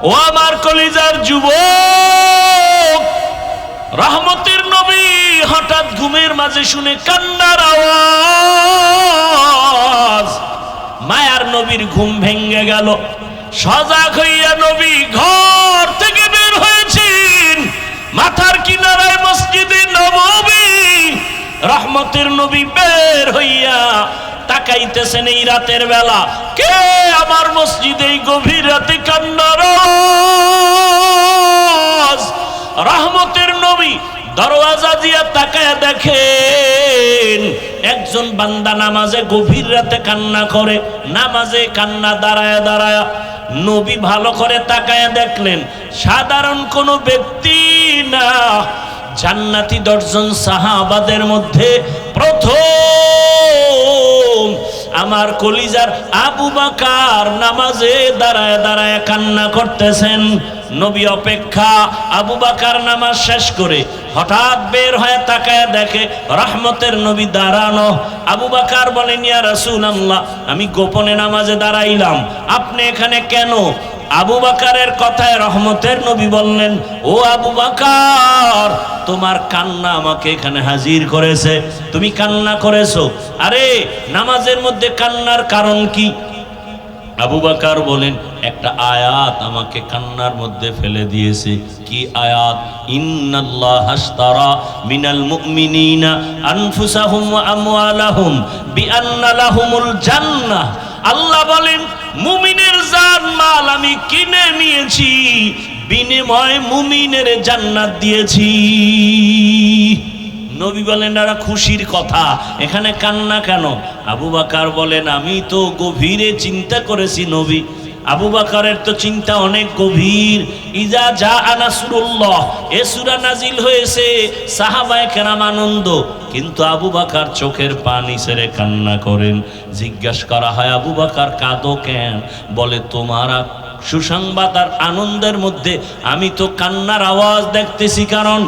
ও আমার কলিজার যুবক, রহমতের নবী হঠাৎ ঘুমের মাঝে শুনে কান্নার আওয়াজ। মায়ার নবীর ঘুম ভেঙে গেল। সজাগ হইয়া নবী ঘর থেকে বের হয়েছেন। মাথার কিনারায় মসজিদে নববী, রহমতের নবী বের হইয়া তাকাইতেছেন এই রাতের বেলা। কে আমার মসজিদে এই গভীর রাতে কান্নার আওয়াজ? রহমতের নবী দরওয়াজা দিয়া তাকায় দেখেন একজন বান্দা নামাজে গভীর রাতে কান্না করে। নামাজে কান্না দাঁড়ায় দাঁড়ায়। নবী ভালো করে তাকায় দেখলেন সাধারণ কোনো ব্যক্তি না, জান্নাতি 10 জন সাহাবাদের মধ্যে প্রথম আমার কলিজার আবু বকর নামাজে দাঁড়ায় দাঁড়ায় কান্না করতেছেন। নবী অপেক্ষা। আবু বকর নামাজ শেষ করে হঠাৎ বের হয়ে তাকায় দেখে রহমতের নবী দাঁড়ানো। আবু বকর বলেন, ইয়া রাসূলুল্লাহ, আমি গোপনে নামাজে দাঁড়াইলাম, আপনি এখানে কেন? আবু বকরের কথায় রহমতের নবী বললেন, ও আবু বকর, তোমার কান্না আমাকে এখানে হাজির করেছে। তুমি কান্না করেছো। আরে নামাজের মধ্যে কান্নার কারণ কি? আবু বকর বলেন, একটা আয়াত আমাকে কান্নার মধ্যে ফেলে দিয়েছে। কি আয়াত? ইন্নাল্লাহ আশতারা মিনাল মুমিনিনা আনফুসাহুম ওয়া আমওয়ালাহুম বিআন্না লাহুমুল জান্নাহ। আল্লাহ বলেন, মুমিনের জান মাল আমি কিনে নিয়েছি, বিনিময়ে মুমিনের জান্নাত দিয়েছি। নবী বলেন, এটা খুশির কথা, এখানে কান্না কেন? আবু বকর বলেন, আমি তো গভীরে চিন্তা করেছি নবী। আবু বকরের তো চিন্তা অনেক গভীর। ইজা জা নাসরুল্লাহ এ সূরা নাজিল হয়েছে, সাহাবায়ে কেরাম আনন্দ, কিন্তু আবু বকর চোখের পানি ছেড়ে কান্না করেন। জিজ্ঞাসা করা হয়, আবু বকর কাঁদো কেন? বলে, তোমার সুসংবাদ আর আনন্দের মধ্যে আমি তো কান্নার আওয়াজ দেখতেছি, কারণ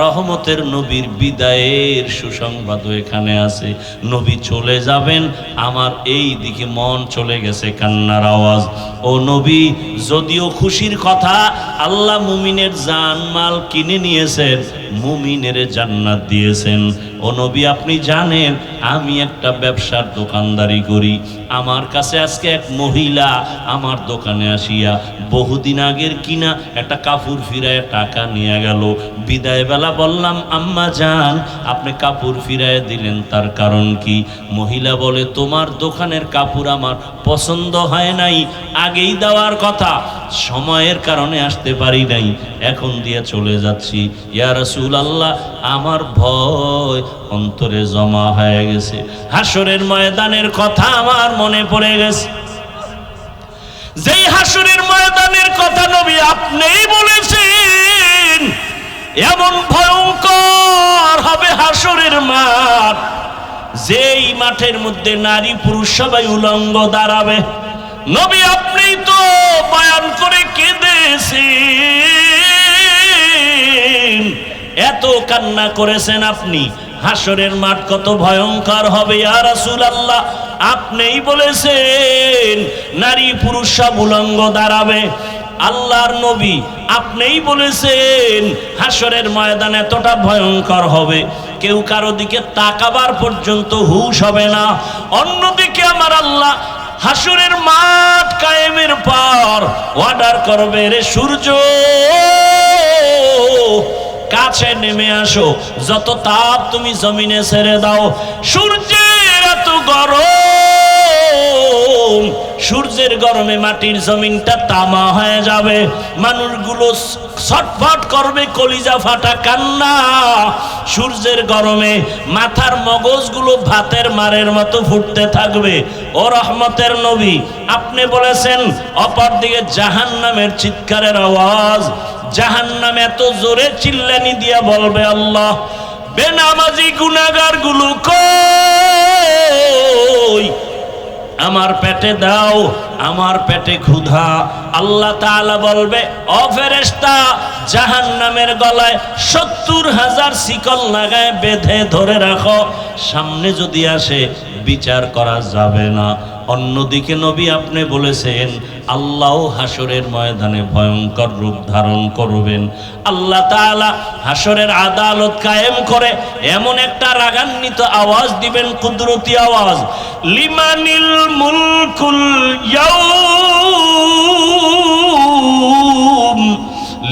রহমতের নবীর বিদায়ের সুসংবাদও এখানে আছে। নবী চলে যাবেন, আমার এই দিকে মন চলে গেছে কান্নার আওয়াজ। ও নবী, যদিও খুশির কথা, আল্লাহ মুমিনের জান মাল কিনে নিয়েছেন, মুমিনের জান্নাত দিয়েছেন। ও নবী, আপনি জানেন আমি একটা ব্যবসার দোকানদারি করি। আমার কাছে আজকে এক মহিলা আমার দোকানে আসিয়া বহুদিন আগের কিনা একটা কাপড় ফিরায় টাকা নিয়ে গেল। বিদায় বেলা বললাম, আম্মা জান, আপনি কাপড় ফিরায় দিলেন, তার কারণ কি? মহিলা বলে, তোমার দোকানের কাপড় আমার পছন্দ হয় নাই, আগেই দেওয়ার কথা, সময়ের কারণে আসতে পারি নাই, এখন দিয়ে চলে যাচ্ছি। ইয়া রাসূলুল্লাহ, আমার ভয় অন্তরে জমা হয়ে গেছে। হাসরের ময়দানের কথা আমার মনে পড়ে গেছে। যেই হাসরের ময়দানের কথা নবী আপনিই বলেছেন, এমন ভয়ঙ্কর হবে হাসরের মাঠ, যেই মাঠের মধ্যে নারী পুরুষ সবাই উলঙ্গ দাঁড়াবে। নবী আপনিই তো বয়ান করে কেঁদেছেন, এত কান্না করেছেন আপনি। হাসরের মাঠ কত ভয়ঙ্কর হবে ইয়া রাসূলুল্লাহ, আপনিই বলেছেন নারী পুরুষ সব উলঙ্গ দাঁড়াবে। আল্লাহর নবী আপনিই বলেছেন হাসরের ময়দান এতটা ভয়ঙ্কর হবে, কেউ কারো দিকে তাকাবার পর্যন্ত হুঁশ হবে না। অন্যদিকে আমার আল্লাহ হাসরের মাঠ কায়েমের পর অর্ডার করবে, রে সূর্য কাছে নেমে আসো, যত তাপ তুমি জমিনে ছেড়ে দাও। সূর্যের এত গরম, সূর্যের গরমে মাটির জমিনটা তামা হয়ে যাবে, মানুষগুলো ছটফট করবে, কলিজা ফাটা কান্না। সূর্যের গরমে মাথার মগজগুলো ভাতের মারের মতো ফুটতে থাকবে। ও রহমতের নবী, আপনি বলেছেন অপরদিকে জাহান্নামের চিৎকারের আওয়াজ। জাহান্নাম এত জোরে চিল্লানি দিয়া বলবে, আল্লাহ, বেনামাজি গুনাহগার গুলো কই? আমার পেটে দাও, আমার পেটে ক্ষুধা। আল্লাহ তাআলা বলবে, ও ফেরেশতা, জাহান্নামের গলায় 70,000 শিকল লাগায় বেঁধে ধরে রাখো, সামনে যদি আসে বিচার করা যাবে না। অন্যদিকে নবী আপনি বলেছেন আল্লাহ হাসরের ময়দানে ভয়ঙ্কর রূপ ধারণ করবেন। আল্লাহ তাআলা হাসরের আদালত কায়েম করে এমন একটা রাগান্বিত আওয়াজ দিবেন, কুদরতি আওয়াজ, লিমানিল মুলকুল ইয়াউম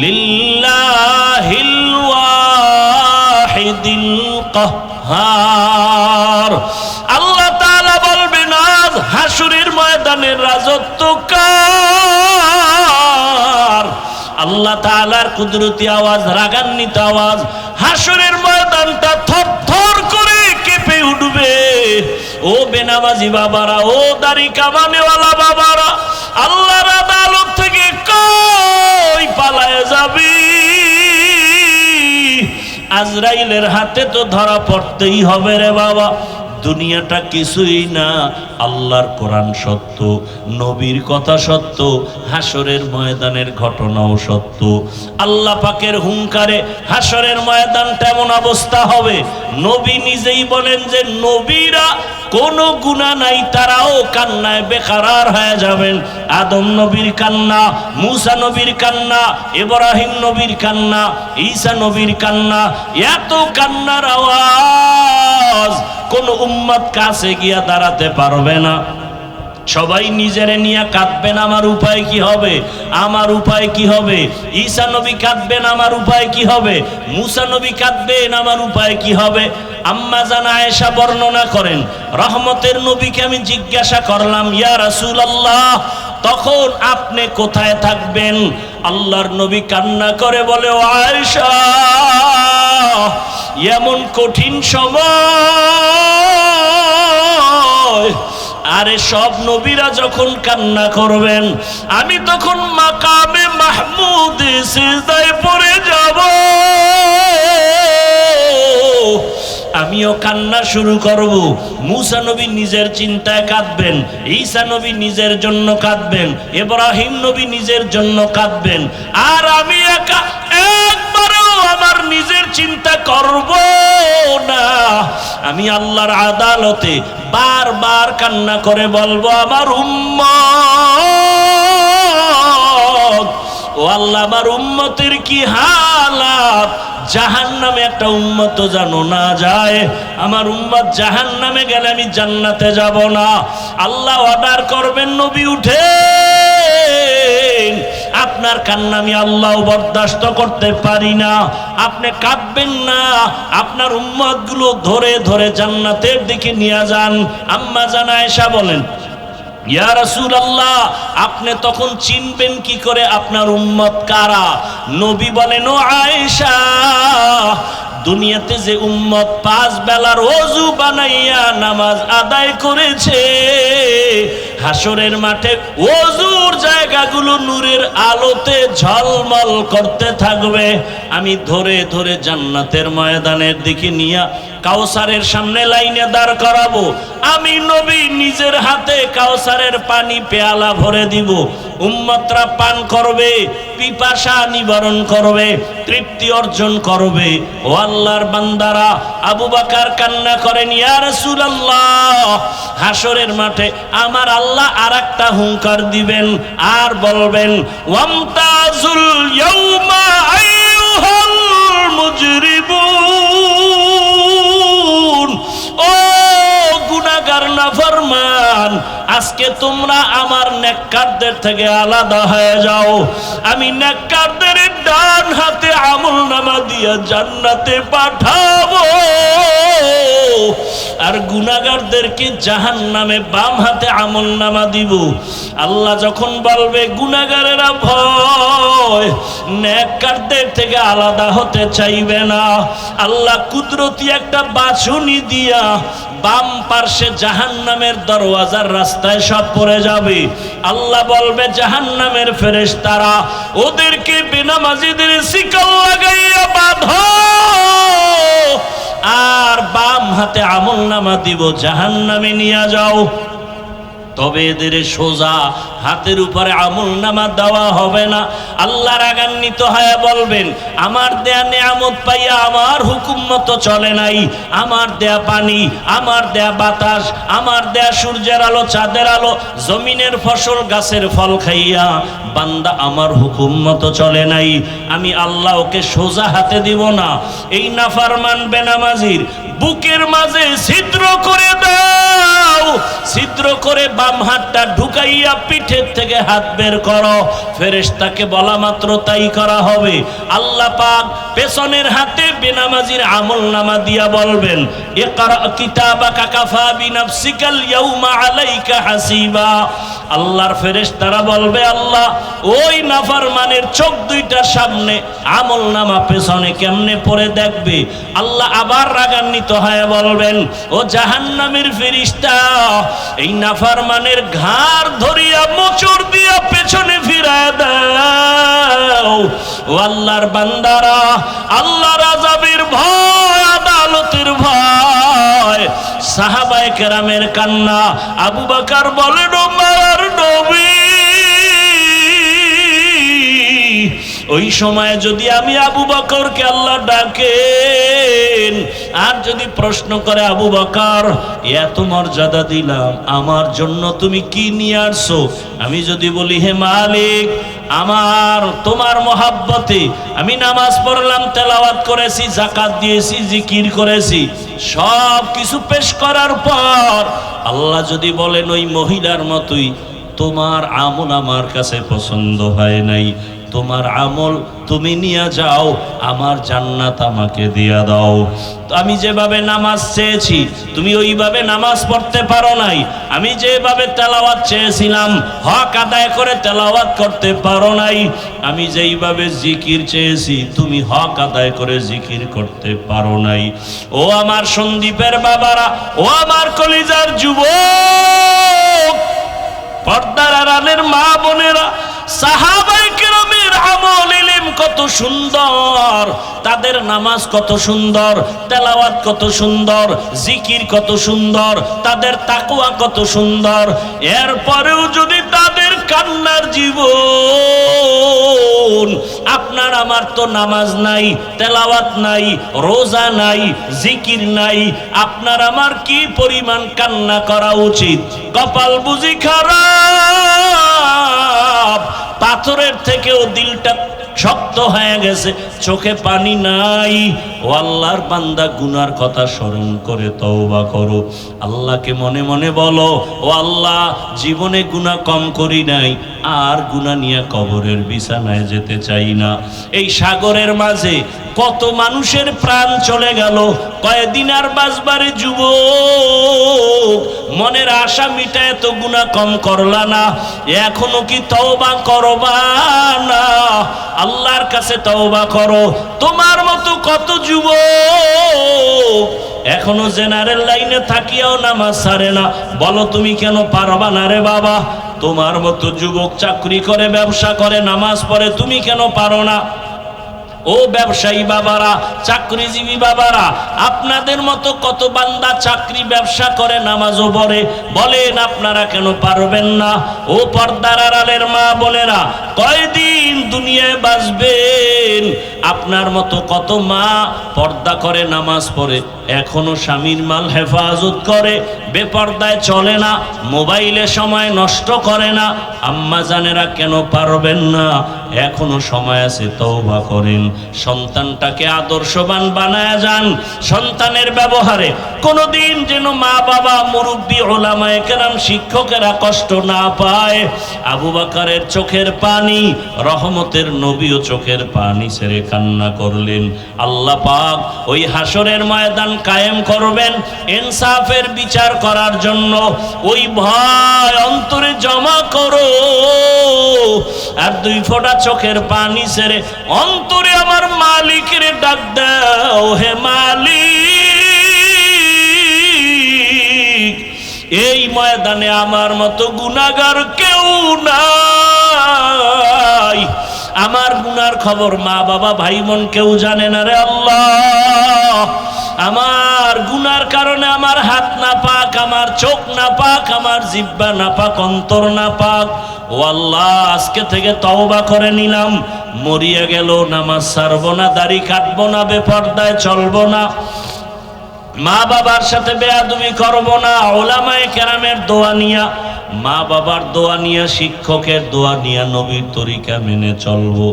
লিল্লাহিল ওয়াহিদিল কাহ্হার। আল্লাহ তাআলা বলবেন আজ হাসরের ময়দানের রাজত্ব কার? আল্লাহ তাআলার কুদরতি আওয়াজ, রাগান্বিত আওয়াজ, হাসরের ময়দানটা থরথর করে কেঁপে উঠবে। ও বেনামাজি বাবারা, ও দাড়ি কামানেওয়ালা বাবারা, আল্লাহর আদালত থেকে কই পালায়ে যাবি? আজরাইলের হাতে তো ধরা পড়তেই হবে রে বাবা। দুনিয়াটা কিছুই না, আল্লাহর কোরআন সত্য, নবীর কথা সত্য, হাসরের ময়দানের ঘটনাও সত্য। আল্লাহ পাকের হুঙ্কারে হাসরের ময়দানটা এমন অবস্থা হবে, নবী নিজেই বলেন যে নবীরা কোনো গুনাহ নাই, তারাও কান্নায় বেকারার হয়ে যাবেন। আদম নবীর কান্না, মূসা নবীর কান্না, ইব্রাহিম নবীর কান্না, ঈসা নবীর কান্না, এত কান্নার আওয়াজ কোন উম্মত কাছে গিয়া দাঁড়াতে পারবে না। সবাই নিজেরে নিয়ে কাঁদবেন, আমার উপায় কি হবে, আমার উপায় কি হবে? ঈসা নবী কাঁদবেন, আমার উপায় কি হবে? মূসা নবী কাঁদবেন, আমার উপায় কি হবে? আম্মা জান আয়েশা বর্ণনা করেন, রহমতের নবীকে আমি জিজ্ঞাসা করলাম, ইয়া রাসূলুল্লাহ, তখন আপনি কোথায় থাকবেন? আল্লাহর নবী কান্না করে বলে, ও আয়েশা, এমন কঠিন সময়, আরে সব নবীরা যখন কান্না করবেন, আমি তখন মাকামে মাহমুদে সিজদায় পড়ে যাব, আমিও কান্না শুরু করব। মূসা নবী নিজের চিন্তায় কাঁদবেন, ঈসা নবী নিজের জন্য কাঁদবেন, ইব্রাহিম নবী নিজের জন্য কাঁদবেন, আর আমি একা একবারও আমার নিজের চিন্তা করব না। আমি আল্লাহর আদালতে বারবার কান্না করে বলবো, আমার উম্মত, ও আল্লাহ, আমার উম্মতের কি হালাত, জাহান্নামে একটা উম্মত জানো না যায়, আমার উম্মত জাহান্নামে গেলে আমি জান্নাতে যাব না। আল্লাহ অর্ডার করবেন, নবী উঠেন, আপনার কান্না আমি আল্লাহ বরদাস্ত করতে পারি না, আপনি কাঁদবেন না, আপনার উম্মতগুলো ধরে ধরে জান্নাতের দিকে নিয়ে যান। আম্মা জান আয়েশা বলেন, ইয়া রাসূলুল্লাহ, আপনি তখন চিনবেন কি করে আপনার উম্মত কারা? নবী বলেন, ও আয়েশা, দুনিয়াতে যে উম্মত 5 বেলার ওযু বানাইয়া নামাজ আদায় করেছে, হাসরের মাঠে ওযুর জায়গাগুলো নূরের আলোতে ঝলমল করতে থাকবে। আমি ধরে ধরে জান্নাতের ময়দানের দিকে নিয়ে কাউসারের সামনে লাইনে দাঁড় করাবো। আমি নবী নিজের হাতে কাউসারের পানি পেয়ালা ভরে দিব, উম্মতরা পান করবে, পিপাসা নিবারণ করবে, তৃপ্তি অর্জন করবে। ও আল্লাহর বান্দারা, আবু বকর কান্না করেন, ইয়া রাসূলুল্লাহ, হাসরের মাঠে আমার আল্লাহ আরেকটা হুঙ্কার দিবেন আর বলবেন, ওয়ামতাজুল ইয়াউমা আইয়ুহাল মুজরিমুন, ও গুনাহগার নাফরমান, আজকে তোমরা আমার নেককারদের থেকে আলাদা হয়ে যাও। আমি নেককারদের ডান হাতে আমলনামা দিয়ে জান্নাতে পাঠাবো, আর গুনাহগারদেরকে জাহান্নামে বাম হাতে আমলনামা দিব। আল্লাহ যখন বলবে গুনাহগারেরা ভয়, নেককারদের থেকে আলাদা হতে চাইবে না, আল্লাহ কুদরতি একটা বাছুনি দিয়া বাম পার্শ্বে জাহান্নামের দরওয়াজার রাস্তায় সব পড়ে যাবে। আল্লাহ বলবে, জাহান্নামের ফেরেশতারা ওদেরকে বেনামাজিদের শিকল লাগাইয়া বাঁধো, আর বাম হাতে আমলনামা দিব, জাহান্নামে নিয়ে যাও। তবে এদের সোজা হাতের উপরে আমলনামা দেওয়া হবে না। আল্লাহ রাগান্বিত হয়ে বলবেন, আমার দেয়া নেয়ামত পাইয়া আমার হুকুম মতো চলে নাই, আমার দেয়া পানি, আমার দেয়া বাতাস, আমার দেয়া সূর্যের আলো, চাঁদের আলো, জমিনের ফসল, গাছের ফল খাইয়া বান্দা আমার হুকুম মতো চলে নাই, আমি আল্লাহ ওকে সোজা হাতে দিব না। এই নাফরমান বেনামাজির বুকের মাঝে ছিদ্র করে দাও, ছিদ্র করে বাম হাতটা ঢুকাইয়া পিঠের থেকে হাত বের করো। ফেরেশতাকে বলা মাত্র তাই করা হবে। আল্লাহ পাক পেছনের হাতে বেনামাজির আমলনামা দিয়া বলবেন, ইকরা কিতাবাকা কাফা বিনাফসিকাল ইয়াউমা আলাইকা হাসিবা। আল্লাহর ফেরেশতারা বলবে, আল্লাহ ওই নাফরমানের চোখ দুইটার সামনে আমলনামা পেছনে কেমনে পড়ে দেখবে। আল্লাহ আবার রাগান্বিত হয়ে বলবেন, ও জাহান্নামের ফেরেশতা, এই নাফরমানের ঘাড় ধরিয়া মোচড় দিয়া পেছনে ফিরায় দাও। ও আল্লাহর বান্দারা, আল্লাহর আযাবের ভয়, আদালতের ভয়, সাহাবায়ে কেরামের কান্না। আবু বকর বলেন, ও মার নবী, ওই সময় যদি আমি আবু বকরকে আল্লাহ ডাকেন আর যদি প্রশ্ন করে, আবু বকর এত মর্যাদা দিলাম, আমার জন্য তুমি কি নিয়ে আসছো? আমি যদি বলি, হে মালিক, আমার তোমার মহাব্বতে আমি নামাজ পড়লাম, তেলাওয়াত করেছি, যাকাত দিয়েছি, জিকির করেছি, সব কিছু পেশ করার পর আল্লাহ যদি বলেন ওই মহিলার মতোই তোমার আমল আমার কাছে পছন্দ হয় নাই, তোমার আমল তুমি নিয়ে যাও, আমার জান্নাত আমাকে দিয়া দাও। তো আমি যেভাবে নামাজ চেয়েছি তুমি ওইভাবে নামাজ পড়তে পারো নাই, আমি যেভাবে তেলাওয়াত চেয়েছিলাম হক আদায় করে তেলাওয়াত করতে পারো নাই, আমি যেইভাবে জিকির চেয়েছি তুমি হক আদায় করে জিকির করতে পারো নাই। ও আমার সন্দীপের বাবারা, ও আমার কলিজার যুবক, পর্দার আড়ালের মা বোনেরা, সাহাবায়ে কেরামের আমল ইলম কত সুন্দর, তাদের নামাজ কত সুন্দর, তেলাওয়াত কত সুন্দর, জিকির কত সুন্দর, তাদের তাকওয়া কত সুন্দর। এরপরেও যদি তাদের কান্নার জীবন, আপনার আমার তো নামাজ নাই, তেলাওয়াত নাই, রোজা নাই, জিকির নাই, আপনার আমার কি পরিমাণ কান্না করা উচিত? কপাল বুঝি খারাপ, পাথরের থেকেও দিলটা শক্ত হয়ে গেছে, চোখে পানি নাই। ও আল্লাহর বান্দা, গুনার কথা স্মরণ করে তওবা করো, আল্লাহকে মনে মনে বলো, ও আল্লাহ, জীবনে গুনাহ কম করি নাই, আর গুনাহ নিয়ে কবরের বিছানায় যেতে চাই না। এই সাগরের মাঝে কত মানুষের প্রাণ চলে গেল, কয়দিন আর বাঁচবারে যুবক, মনের আশা মিটায় তো গুনাহ কম করলা না, এখনো কি তওবা করবা না? আল্লাহর কাছে তওবা করো। তোমার মতো কত যুবক এখনো জেনারেল লাইনে থাকিয়াও নামাজ ছাড়ে না, বলো তুমি কেন পারবা না রে বাবা? তোমার মতো যুবক চাকরি করে, ব্যবসা করে, নামাজ পড়ে, তুমি কেন পারো না? ও ব্যবসায়ী বাবারা, চাকরিজীবী বাবারা, আপনাদের মতো কত বান্দা চাকরি ব্যবসা করে, নামাজও পড়ে, বলেন আপনারা কেন পারবেন না? ও পর্দার আড়ালের মা বোনেরা, কয়দিন দুনিয়ায় বাঁচবেন? আপনার মতো কত মা পর্দা করে, নামাজ পড়ে, এখনো স্বামীর মাল হেফাজত করে, বেপর্দায় চলে না, মোবাইলে সময় নষ্ট করে না। আম্মা জানেরা কেন পারবেন না? এখনো সময় আছে, তওবা করেন, সন্তানটাকে আদর্শবান বানায় যান। সন্তানের ব্যবহারে কোনোদিন যেন মা বাবা, মুরব্বী, উলামায়ে কেরাম, শিক্ষকেরা কষ্ট না পায়। আবু বকরের চোখের পানি, রহমতের নবীও চোখের পানি ছেড়ে কান্না করলেন। আল্লাহ পাক ওই হাসরের ময়দান কায়েম করবেন ইনসাফের বিচার করার জন্য। ওই ভয় অন্তরে জমা করো, আর দুই ফোঁটা চোখের পানি ছেড়ে অন্তরে আমার মালিকের ডাক দাও, হে মালিক, এই ময়দানে আমার মতো গুনাহগার কেউ নাই, আমার গুনার খবর মা বাবা ভাই বোন কেউ জানে না রে আল্লাহ। আমার গুনার কারণে আমার হাত নাপাক, আমার চোখ নাপাক, আমার জিহ্বা নাপাক, অন্তর নাপাক। ও আল্লাহ, আজকে থেকে তওবা করে নিলাম, মরিয়া গেল নামাজ ছাড়বো না, দাড়ি কাটবো না, বেপরদায় চলবো না, মা বাবার সাথে বেয়াদবি করব না, ওলামায়ে কেরামের দোয়া নিয়া, মা বাবার দোয়া নিয়া, শিক্ষকের দোয়া নিয়া নবীর তরিকা মেনে চলবো।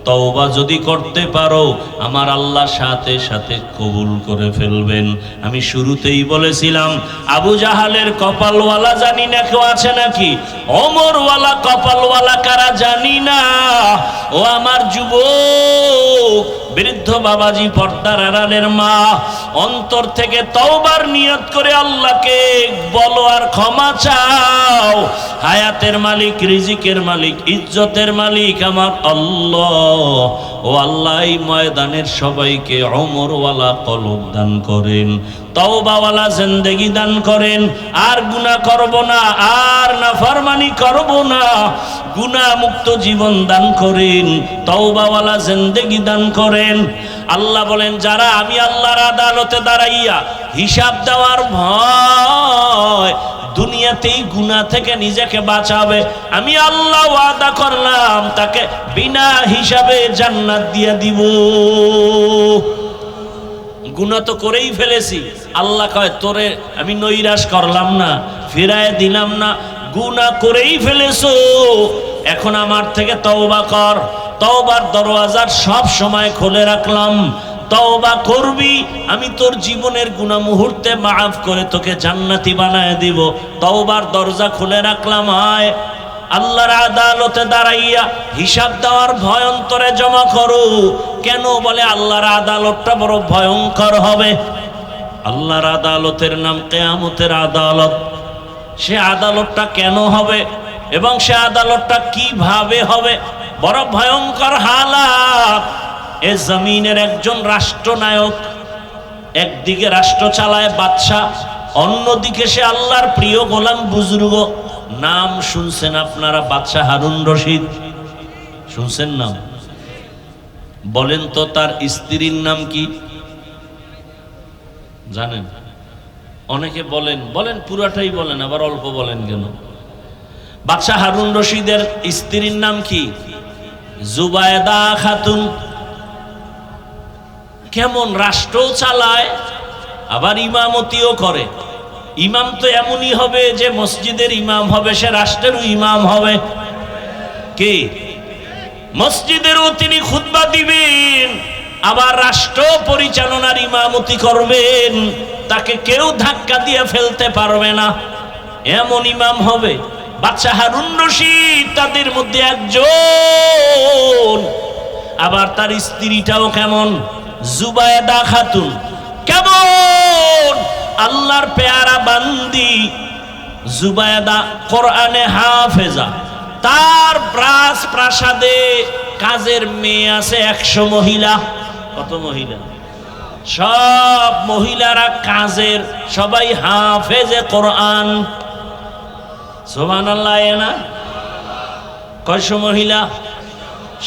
তওবা যদি করতে পারো, আমার আল্লাহ সাথে সাথে কবুল করে ফেলবেন। আমি শুরুতেই বলেছিলাম, আবু জাহালের কপালওয়ালা জানি না কেউ আছে নাকি? ওমরওয়ালা কপালওয়ালা কারা জানি না। ও আমার যুবক, বৃদ্ধ বাবাজি, পর্দার আড়ালের মা, অন্তর থেকে তওবার নিয়ত করে আল্লাহকে বলো আর ক্ষমা চাও। হায়াতের মালিক, রিজিকের মালিক, ইজ্জতের মালিক আমার আল্লাহ। ও আল্লাহ, এই ময়দানের সবাইকে ওমরওয়ালা কলব দান করেন, তওবাওয়ালা জিন্দেগি দান করেন। আর গুনাহ করব না, আর নাফরমানি করব না, গুনাহ মুক্ত জীবন দান করেন, তওবাওয়ালা জিন্দেগি দান করেন। আল্লাহ বলেন, যারা আমি আল্লাহর আদালতে দাঁড়াইয়া হিসাব দেওয়ার ভয় দুনিয়াতেই গুনাহ থেকে নিজেকে বাঁচাবে, আমি আল্লাহ ওয়াদা করলাম তাকে বিনা হিসাবে জান্নাত দিয়ে দিব। গুনাহ তো করেই ফেলেছি, আল্লাহ কয় তোরে আমি নৈরাশ করলাম না, ফিরায় দিলাম না, গুনাহ করেই ফেলেছো, এখন আমার থেকে তওবা কর। তওবার দরওয়াজা সব সময় খুলে রাখলাম, তওবা করবি, আমি তোর জীবনের গুনাহ মুহূর্তে মাফ করে তোকে জান্নাতি বানায় দিব। তওবার দরজা খুলে রাখলাম। হয় আল্লাহর আদালতে দাঁড়াইয়া হিসাব দেওয়ার ভয় অন্তরে জমা করো। কেন? বলে আল্লাহর আদালতটা বড় ভয়ঙ্কর হবে। আল্লাহর আদালতের নাম কিয়ামতের আদালত। সে আদালতটা কেন হবে এবং সে আদালতটা কিভাবে হবে? বড় ভয়ঙ্কর হালাত। এ জমিনের একজন রাষ্ট্রনায়ক, একদিকে রাষ্ট্র চালায় বাদশা, অন্যদিকে সে আল্লাহর প্রিয় গোলাম বুজুর্গ। নাম শুনছেন আপনারা? বাদশা হারুন রশিদ শুনছেন নাম? বলেন তো তার স্ত্রীর নাম কি জানেন? অনেকে বলেন, বলেন পুরাটাই বলেন, আবার অল্প বলেন কেন? বাদশা হারুন রশিদের স্ত্রীর নাম কি? জুবায়দা খাতুন। কেমন রাষ্ট্র চালায়, আবার ইমামতিও করে। ইমাম তো এমনই হবে যে মসজিদের ইমাম হবে, সে রাষ্ট্রেরও ইমাম হবে। কে? মসজিদেরও তিনি খুতবা দিবেন, আবার রাষ্ট্র পরিচালনার ইমামতি করবেন। তাকে কেউ ধাক্কা দিয়ে ফেলতে পারবে না, এমন ইমাম হবে। বাদশা হারুন রশিদ তাদের মধ্যে একজন। আবার তার স্ত্রীটাও কেমন? জুবায়দা খাতুন। কেমন? আল্লাহর পেয়ারা বান্দি জুবায়দা, কোরআনে হাফেজা। তার প্রাসাদে কাজের মেয়ে আছে 100 মহিলা। কত মহিলা? সব মহিলারা কাজের, সবাই হাফেজে কোরআন। সুবহানাল্লাহ। না কয়শো মহিলা?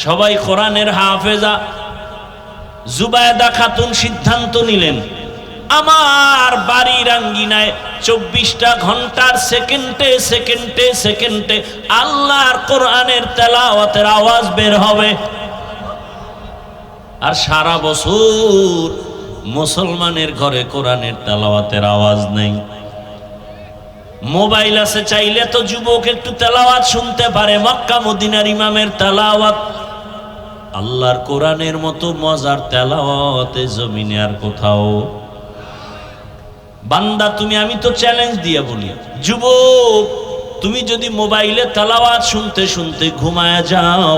সবাই কোরআনের হাফেজা। জুবায়দা খাতুন সিদ্ধান্ত নিলেন, আমার বাড়ির আঙ্গিনায় 24টা ঘন্টার সেকেন্ডে সেকেন্ডে সেকেন্ডে আল্লাহর কোরআনের তেলাওয়াতের আওয়াজ বের হবে। আর সারা বছর মুসলমানের ঘরে কোরআনের তেলাওয়াতের আওয়াজ নেই। মোবাইল আছে, চাইলে তো যুবক একটু তেলাওয়াত শুনতে পারে, মক্কা মদিনার ইমামের তেলাওয়াত। আল্লাহর কোরআনের মতো মজার তেলাওয়াতে জমিনে আর কোথাও। বান্দা তুমি, আমি তো চ্যালেঞ্জ দিয়ে বলি, যুবক তুমি যদি মোবাইলে তেলাওয়াত শুনতে শুনতে ঘুমায় যাও,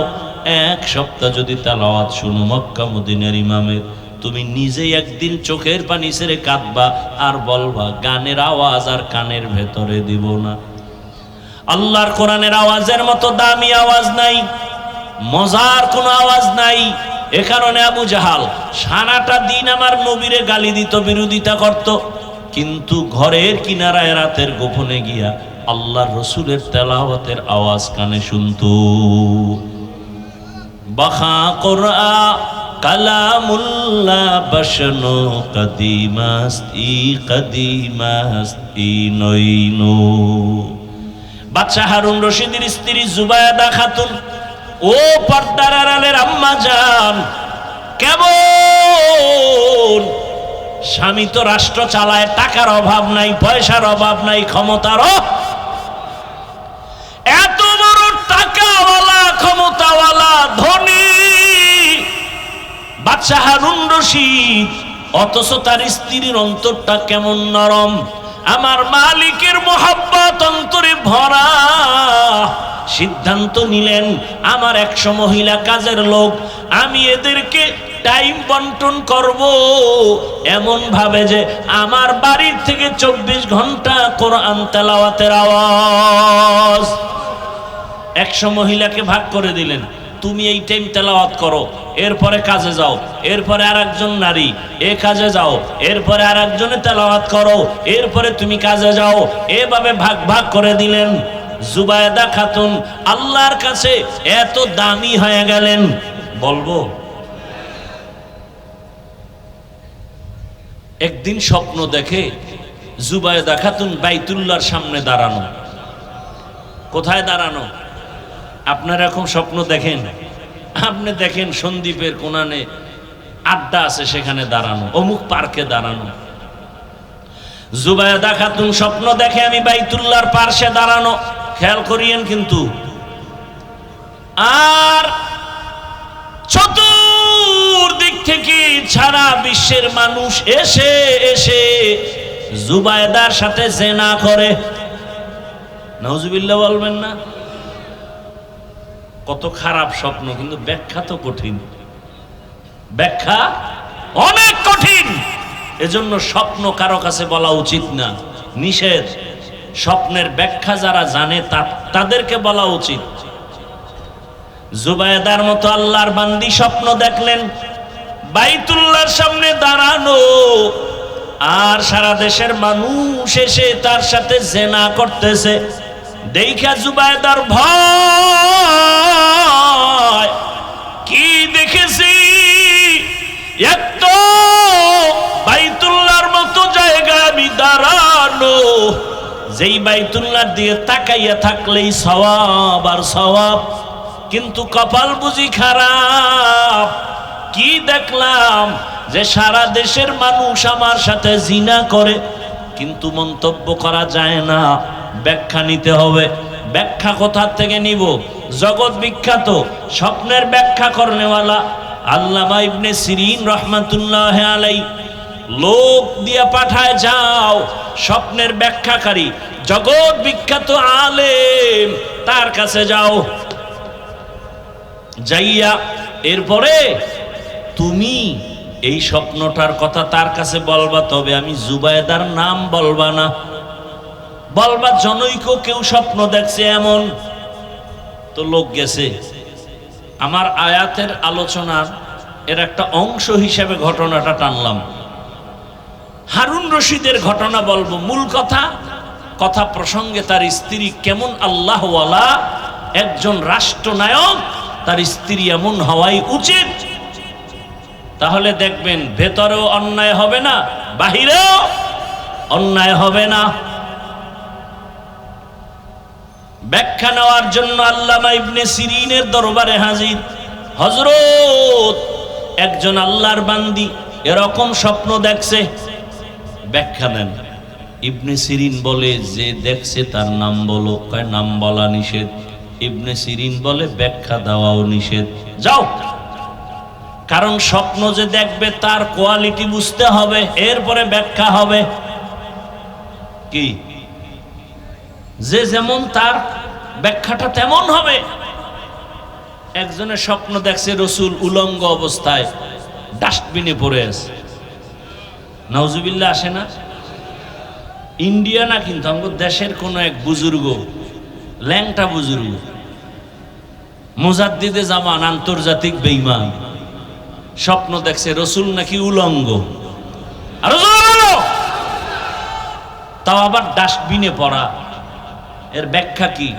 1 সপ্তাহ যদি তেলাওয়াত শুনো মক্কা মদিনার ইমামের, তুমি নিজেই একদিন চোখের পানি ছেড়ে কাঁদবা আর বলবা গানের আওয়াজ আর কানের ভেতরে দিব না। আল্লাহর কোরআনের আওয়াজের মতো দামি আওয়াজ নাই, মজার কোনো আওয়াজ নাই। এ কারণে আবু জাহাল সারাটা দিন আমার নবীরে গালি দিত, বিরোধিতা করত, কিন্তু ঘরের কিনারায় রাতের গোপনে গিয়া আল্লাহর রসুলের তেলাওয়াতের আওয়াজ কানে শুনত। বাখা কোরআ কালামুল্লাহ বসনো কদিমাস্তি নইনো। বাদশাহ হারুন রশিদের স্ত্রী জুবায়দা খাতুন, ও পর্দার আড়ালের আম্মা জান, কেমন স্বামী তো রাষ্ট্র চালায়, টাকার অভাব নাই, পয়সার অভাব নাই, ক্ষমতারও এত বড় টাকাওয়ালা ক্ষমতাওয়ালা ধনী বাদশাহ হারুন রশিদ, অথচ তার স্ত্রীর অন্তরটা কেমন নরম। আমার মালিকের মোহাব্বত অন্তরে ভরা। সিদ্ধান্ত নিলেন, আমার 100 মহিলা কাজের লোক, আমি এদেরকে টাইম বন্টন করব এমন ভাবে যে আমার বাড়ির থেকে 24 ঘন্টা কোরআন তেলাওয়াতের আওয়াজ। 100 মহিলাকে ভাগ করে দিলেন, তুমি এই টাইম তেলাওয়াত করো, এরপরে কাজে যাও, এরপরে আরেকজন নারী এ কাজে যাও, এরপরে আরেকজনে তেলাওয়াত করো, এরপরে তুমি কাজে যাও। এভাবে ভাগ ভাগ করে দিলেন। জুবায়দা খাতুন আল্লাহর কাছে এত দামি হয়ে গেলেন, বলবো। একদিন স্বপ্ন দেখে জুবায়দা খাতুন বাইতুল্লাহর সামনে দাঁড়ানো। কোথায় দাঁড়ানো? আপনারা এরকম স্বপ্ন দেখেন? আপনি দেখেন সন্দ্বীপের কোনানে আড্ডা আছে, সেখানে দাঁড়ানো, অমুক পার্কে দাঁড়ানো। জুবায়দা খাতুন স্বপ্ন দেখে আমি বাইতুল্লাহর পার্শ্বে দাঁড়ানো। খেয়াল করিয়েন কিন্তু। আর চতুর্দিক থেকে সারা বিশ্বের মানুষ এসে এসে জুবায়দার সাথে জেনা করে। নাউজুবিল্লাহ বলবেন না? কত খারাপ স্বপ্ন, কিন্তু ব্যাখ্যা তো কঠিন, ব্যাখ্যা অনেক কঠিন। এজন্য স্বপ্ন কারো কাছে বলা উচিত না, নিষেধ। স্বপ্নের ব্যাখ্যা যারা জানে তাদেরকে বলা উচিত। জুবায়দার মতো আল্লাহর বান্দি স্বপ্ন দেখলেন বাইতুল্লাহর সামনে দাঁড়ানো, আর সারা দেশের মানুষ এসে তার সাথে জেনা করতেছে। দেখা জুবায়দার ভয়, কি দেখেছি, এক তো বাইতুল্লাহর মতো জায়গায় আমি দাঁড়ানো, যেই বাইতুল্লাহর দিয়ে তাকাইয়া থাকলেই সওয়াব আর সওয়াব, কিন্তু কপাল বুঝি খারাপ। কি দেখলাম যে সারা দেশের মানুষ আমার সাথে জিনা করে, কিন্তু মন্তব্য করা যায় না, ব্যাখ্যা নিতে হবে। ব্যাখ্যা কোথা থেকে নিব? জগৎ বিখ্যাত স্বপ্নের ব্যাখ্যা করনেওয়ালা আল্লামা ইবনে সিরিন রহমাতুল্লাহ আলাই লোক দিয়ে পাঠায়, যাও স্বপ্নের ব্যাখ্যাকারী জগৎ বিখ্যাত আলেম, তার কাছে যাও। যাইয়া এরপরে তুমি এই স্বপ্নটার কথা তার কাছে বলবা, তবে আমি জুবায়দার নাম বলবা না, বলবা জনৈক কেউ স্বপ্ন দেখছে এমন। তো লোক গেছে। আমার আয়াতের আলোচনার এর একটা অংশ হিসেবে ঘটনাটা টানলাম। হারুন রশিদের ঘটনা বলবো। মূল কথা প্রসঙ্গে তার স্ত্রী কেমন আল্লাহওয়ালা একজন রাষ্ট্রনায়ক, তার স্ত্রী এমন হওয়াই উচিত। তাহলে দেখবেন ভেতরেও অন্যায় হবে না, বাহিরেও অন্যায় হবে না। ব্যাখ্যা নেওয়ার জন্য আল্লামা ইবনে সিরিনের দরবারে হাজির। হযরত, একজন আল্লাহর বান্দি এরকম স্বপ্ন দেখছে, ব্যাখ্যা দেন। ইবনে সিরিন বলে, যে দেখছে তার নাম বলো। কয় নাম বলা নিষেধ। ইবনে সিরিন বলে ব্যাখ্যা দেওয়াও নিষেধ। যাও, কারণ স্বপ্ন যে দেখবে তার কোয়ালিটি বুঝতে হবে, এরপরে ব্যাখ্যা হবে। কি যে যেমন তার ব্যাখ্যাটা তেমন হবে। একজনের স্বপ্ন দেখছে রসুল উলঙ্গ অবস্থায় ডাস্টবিনে পড়ে আছে। নাউজুবিল্লাহ আসে না? ইন্ডিয়া না, কিন্তু আমাদের দেশের কোন এক বুজুর্গ, ল্যাংটা বুজুর্গ, মুজাদ্দিদে জামান, আন্তর্জাতিক বেঈমান, স্বপ্ন দেখছে রসুল নাকি উলঙ্গ, আর তাও আবার ডাস্টবিনে পড়া। এর ব্যাখ্যা কি?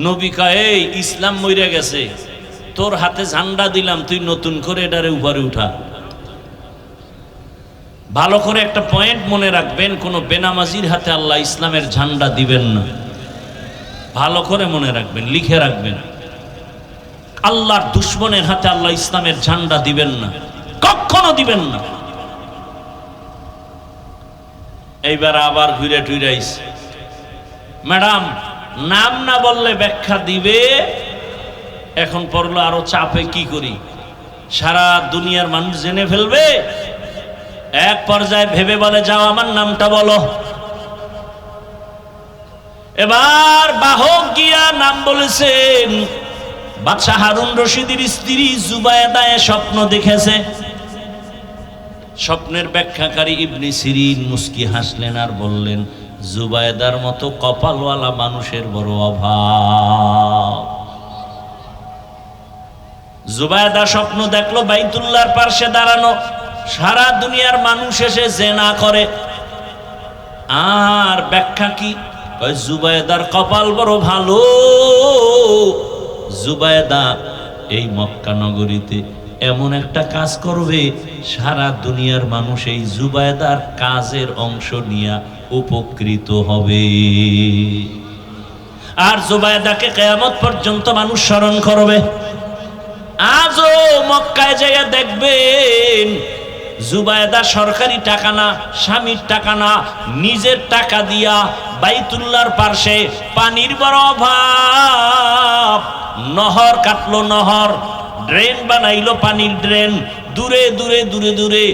নবী কয় এই ইসলাম মইরা গেছে, তোর হাতে ঝান্ডা দিলাম, তুই নতুন করে এটারে উপরে উঠা। ভালো করে একটা পয়েন্ট মনে রাখবেন, কোনো বেনামাজির হাতে আল্লাহ ইসলামের ঝান্ডা দিবেন না। ভালো করে মনে রাখবেন, লিখে রাখবেন, আল্লাহর দুশ্মনের হাতে আল্লাহ ইসলামের ঝান্ডা দিবেন না, কখনো দিবেন না। এইবার আবার ঘুরে টুইরাইস, ম্যাডাম নাম না বললে ব্যাখ্যা দিবে, এখন পড়লো আরো চাপে, কি করি, সারা দুনিয়ার মানুষ জেনে ফেলবে। এক পর্যায়ে ভেবে বলে, যাও আমার নামটা বলো। এবার বাহক গিয়া নাম বলেছেন। বাদশাহ হারুন রশিদের স্ত্রী জুবায়েদা স্বপ্ন দেখেছে। স্বপ্নের ব্যাখ্যাকারী ইবনে সিরিন মুস্কি হাসলেন আর বললেন, জুবায়েদার মতো কপালওয়ালা মানুষের বড় অভাব। জুবায়েদা স্বপ্ন দেখলো বাইতুল্লাহর পাশে দাঁড়ানো, সারা দুনিয়ার মানুষ এসে জেনা করে। আর ব্যাখ্যা কি, জুবায়েদার কপাল বড় ভালো। জুবায়েদা এই মক্কা নগরীতে এমন একটা কাজ করবে, সারা দুনিয়ার মানুষ এই জুবায়েদার কাজের অংশ নিয়ে উপকৃত হবে। আর জুবায়েদাকে কিয়ামত পর্যন্ত মানুষ স্মরণ করবে। আজও মক্কায় যাইয়া দেখবেন, জুবায়েদা সরকারি টাকা না, স্বামীর টাকা না, নিজের টাকা দিয়া বাইতুল্লাহর পাশে পানির বড় অভাব, নহর কাটলো, নহর ড্রেন বানাইলো, পানির ড্রেন, দূরে দূরে দূরে দূরে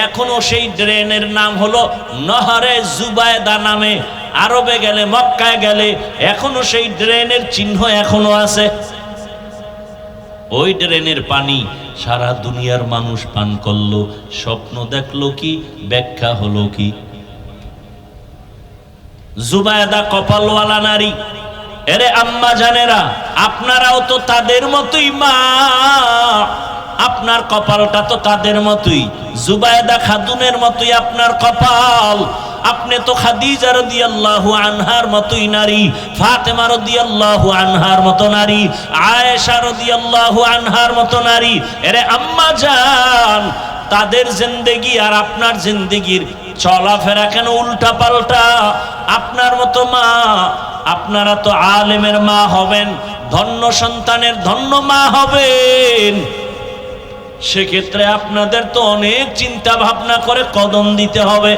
এখনো সেই ড্রেনের নাম হলো নহরে জুবায়েদা নামে। আরবে গেলে, মক্কায় গেলে এখনো সেই ড্রেনের চিহ্ন এখনো আছে। ওই ড্রেনের পানি সারা দুনিয়ার মানুষ পান করলো। স্বপ্ন দেখলো কি, ব্যাখ্যা হলো কি? জুবায়েদা কপালওয়ালা নারী। এরে আম্মা জানেরা, আপনারাও তো তাদের মতোই মা, আপনার কপালটা তো তাদের মতোই, জুবায়েদা খাতুনের মতোই আপনার কপাল। আপনি তো খাদিজা রাদিয়াল্লাহু আনহার মতোই নারী, ফাতেমা রাদিয়াল্লাহু আনহার মতো নারী, আয়েশা রাদিয়াল্লাহু আনহার মতো নারী। এরে আম্মা জান, তাদের জিন্দেগি আর আপনার জিন্দেগির চলাফেরা কেন উল্টা পাল্টা? আপনার মতো মা, আপনারা তো আলেমের মা হবেন, ধন্য সন্তানের ধন্য মা হবেন। সেক্ষেত্রে আপনাদের তো অনেক চিন্তা ভাবনা করে কদম দিতে হবে।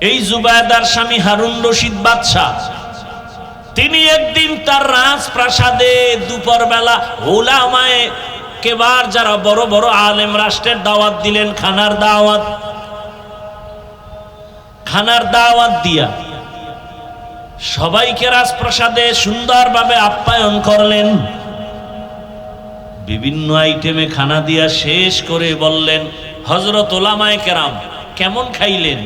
এই জুবায়েদার স্বামী হারুন রশিদ বাদশা, তিনি একদিন তার রাজপ্রাসাদে দুপুর বেলা উলামায়ে কেবার, যারা বড় বড় আলেম, রাষ্ট্রের দাওয়াত দিলেন, খানার দাওয়াত। খানার দাওয়াত দিয়া সবাইকে রাজপ্রাসাদে সুন্দরভাবে আপ্যায়ন করলেন। বিভিন্ন আইটেমে খানা দিয়া শেষ করে বললেন, হযরত উলামায়ে কেরাম কেমন খাইলেন?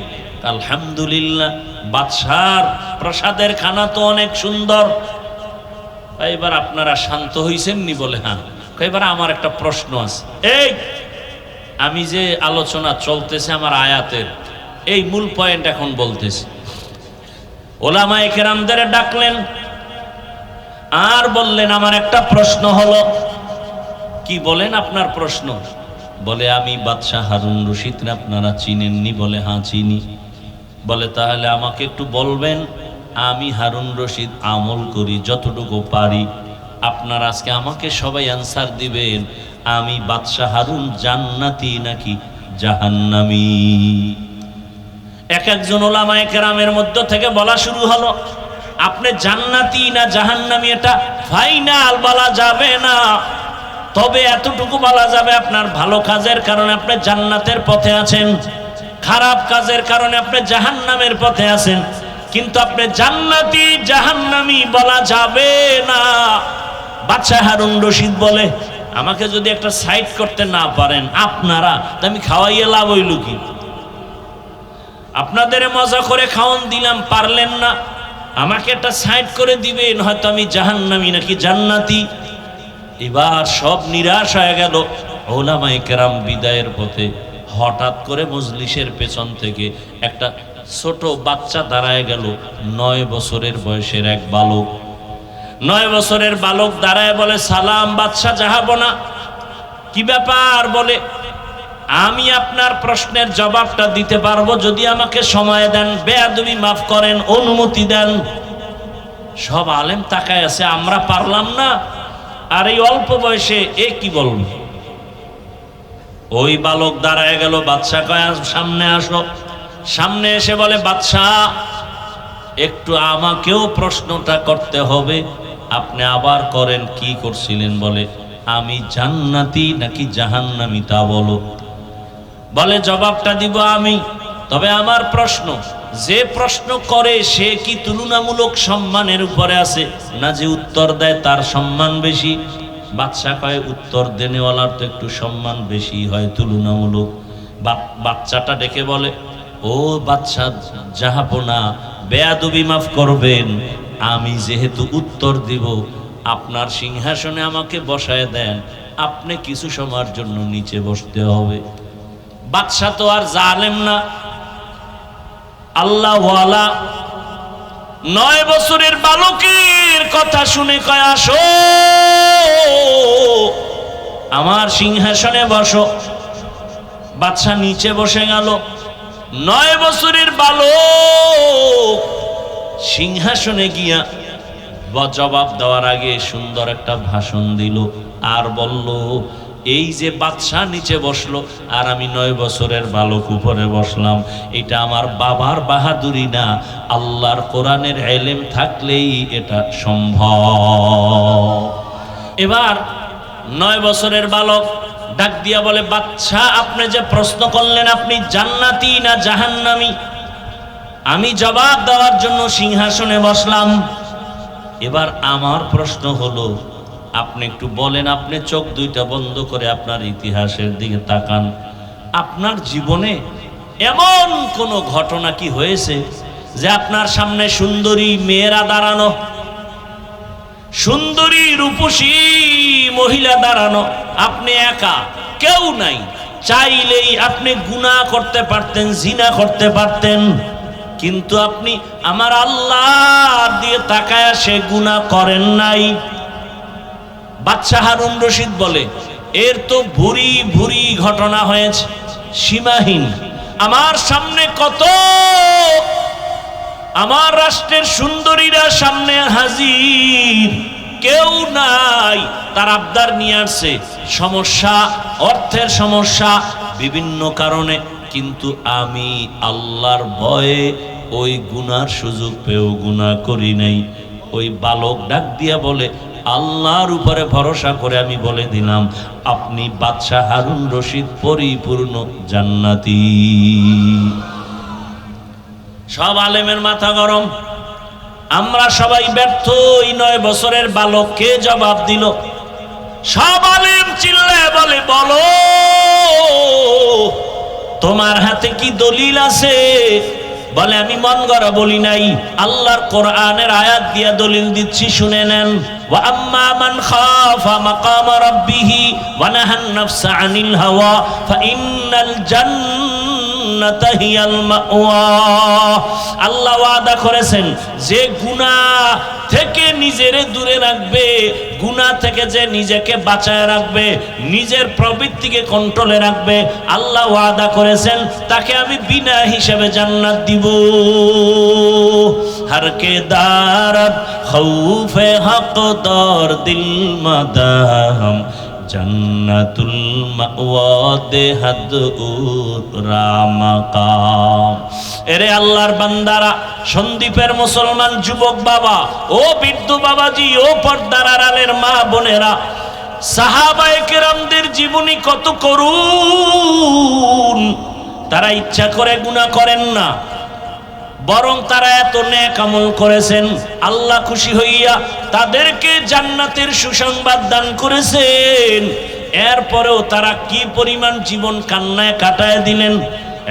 আলহামদুলিল্লাহ, বাদশার প্রাসাদের খানা তো অনেক সুন্দর। এবার আপনারা শান্ত হইছেন নি? বলে হ্যাঁ। এবার আমার একটা প্রশ্ন আছে। এই আমি যে আলোচনা চলতেছে আমার আয়াতের, এই মূল পয়েন্ট এখন বলতেছি। উলামায়ে কেরামদের ডাকলেন আর বললেন, আমার একটা প্রশ্ন হলো। কি বলেন আপনার প্রশ্ন? বলে, আমি বাদশাহ হারুন রশিদ আপনারা চিনেননি? বলে হ্যাঁ চিনি। বলে তাহলে আমাকে একটু বলবেন, আমি হারুন রশিদ আমল করি যতটুকু পারি, আপনারা আজকে আমাকে সবাই অ্যান্সার দিবেন, আমি বাদশাহ হারুন জান্নাতি নাকি জাহান্নামী? এক একজন উলামায়ে কেরামের মধ্য থেকে বলা শুরু হলো, আপনি জান্নাতি না জাহান্নামী এটা ফাইনাল বলা যাবে না, তবে এতটুকু বলা যাবে, আপনার ভালো কাজের কারণে আপনি জান্নাতের পথে আছেন, খারাপ কাজের কারণে আপনি জাহান্নামের পথে আছেন, কিন্তু আপনি জান্নাতি জাহান্নামী বলা যাবে না। বাদশাহ হারুন রশিদ বলে, আমাকে যদি একটা সাইড করতে না পারেন আপনারা, তা আমি খাওয়াইয়ে লাভ হইল কি? আপনাদের মজা করে খাওয়ান দিলাম, পারলেন না, আমাকে একটা সাইড করে দিবেন, হয়তো আমি জাহান্নামী নাকি জান্নাতি। এবার সব নিরাশ হয়ে গেল। উলামায়ে কেরাম বিদায়ের পথে হঠাৎ করে মজলিসের পেছন থেকে একটা ছোট বাচ্চা দাঁড়ায় গেল, 9 বছরের বয়সের এক বালক। 9 বছরের বালক দাঁড়ায় বলে, সালাম বাদশা জাহাপনা। কি ব্যাপার? বলে, আমি আপনার প্রশ্নের জবাবটা দিতে পারবো যদি আমাকে সময় দেন। বেয়াদবি মাফ করেন, অনুমতি দেন। সব আলেম তাকায় আছে, আমরা পারলাম না, আর এই অল্প বয়সে এ কি বলল? ওই বালক দাঁড়ায় গেল, বাদশা কয়, সামনে আসো। সামনে এসে বলে, বাদশা একটু আমাকেও প্রশ্নটা করতে হবে। আপনি আবার করেন। কি করছিলেন? বলে, আমি জান্নাতি নাকি জাহান্নামী তা বলো। বলে, জবাবটা দিব আমি, তবে আমার প্রশ্ন, যে প্রশ্ন করে সে কি তুলনামূলক সম্মানের উপরে আছে, না যে উত্তর দেয় তার সম্মান বেশি? বাদশা কয়, উত্তর দেনেওয়ালার তো একটু সম্মান বেশি হয় তুলনামূলক। বাচ্চাটা ডেকে বলে, ও বাদশা জাহাপনা, বেয়াদবি মাফ করবেন, আমি যেহেতু উত্তর দিব, আপনার সিংহাসনে আমাকে বসায় দেন, আপনি কিছু সময়ের জন্য নিচে বসতে হবে। বাদশা তো আর জালেম না, আল্লাহওয়ালা। 9 বছরের বালকের কথা শুনে কয়, আসো আমার সিংহাসনে বসো। বাদশা নিচে বসে গেল। 9 বছরের বালক সিংহাসনে গিয়া জবাব দেওয়ার আগে সুন্দর একটা ভাষণ দিল, আর বলল, এই যে বাদশা নিচে বসলো আর আমি 9 বছরের বালক উপরে বসলাম, এটা আমার বাবার বাহাদুরি না, আল্লাহর কোরআনের ইলম থাকলেই এটা সম্ভব। এবার 9 বছরের বালক ডাক দিয়া বলে, বাদশা আপনি যে প্রশ্ন করলেন, আপনি জান্নাতি না জাহান্নামী, আমি জবাব দেওয়ার জন্য সিংহাসনে বসলাম। এবার আমার প্রশ্ন হলো, আপনি একটু বলেন, আপনি চোখ দুইটা বন্ধ করে আপনার ইতিহাসের দিকে তাকান, আপনার জীবনে এমন কোন ঘটনা কি হয়েছে যে আপনার সামনে সুন্দরী মেয়েরা দাঁড়ানো, সুন্দরী রূপসী মহিলা দাঁড়ানো, আপনি একা, কেউ নাই, চাইলেই আপনি গুনাহ করতে পারতেন, জিনা করতে পারতেন, কিন্তু আপনি আমার আল্লাহর দিয়ে তাকায়া সে গুনাহ করেন নাই? বাদশা হারুন রশিদ বলে, এর তো ভুরি ভুরি ঘটনা হয়েছে, সীমাহীন। আমার সামনে কত আমার রাষ্ট্রের সুন্দরীরা সামনে হাজির, কেউ নাই, তার আবদার নিয়ে আসছে, সমস্যা, অর্থের সমস্যা, বিভিন্ন কারণে, কিন্তু আমি আল্লাহর ভয়ে ওই গুনার সুযোগ পেয়েও গুনাহ করি নাই। ওই বালক ডাক দিয়া বলে, আল্লাহর উপরে ভরসা করে আমি বলে দিলাম, আপনি বাদশা হারুন রশিদ পরিপূর্ণ জান্নাতি। সব আলেমের মাথা গরম, আমরা সবাই ব্যর্থ। এই 9 বছরের বালককে জবাব দিল। সব আলেম চিল্লায় বলে, বলো তোমার হাতে কি দলিল আছে? বলে, আমি মন গড়া বলি নাই, আল্লাহর কোরআনের আয়াত দিয়া দলিল দিচ্ছি, শুনে নেন। ওয়া আম্মা মান খাফা মাকাম রাব্বিহি ওয়া নাহান নাফসা আনিল হাওয়া ফাইন্নাল জান্নাতা হিয়াল মাওয়া। আল্লাহ ওয়াদা করেছেন, যে গুনাহ থেকে নিজেরে দূরে রাখবে, গুনাহ থেকে যে নিজেকে বাঁচায় রাখবে, নিজের প্রবৃত্তিকে কন্ট্রোলে রাখবে, আল্লাহ ওয়াদা করেছেন তাকে আমি বিনা হিসাবে জান্নাত দিব। हर के दारत खौफे हक दौर दिल मदाम जन्नतुल मावा देहद रामकाम। এরে আল্লাহর বান্দারা, সন্দীপের মুসলমান যুবক বাবা, ও বৃদ্ধ বাবাজি, ও পর্দার আড়ালের মা বোনেরা, সাহাবায়ে কেরামদের জীবনী কত করুণ। তারা ইচ্ছা করে গুনাহ করেন না, বরং তারা এত নেক আমল করেছেন, আল্লাহ খুশি হইয়া তাদেরকে জান্নাতের সুসংবাদ দান করেছেন। এরপরেও তারা কি পরিমাণ জীবন কান্নায় কাটায় দিলেন।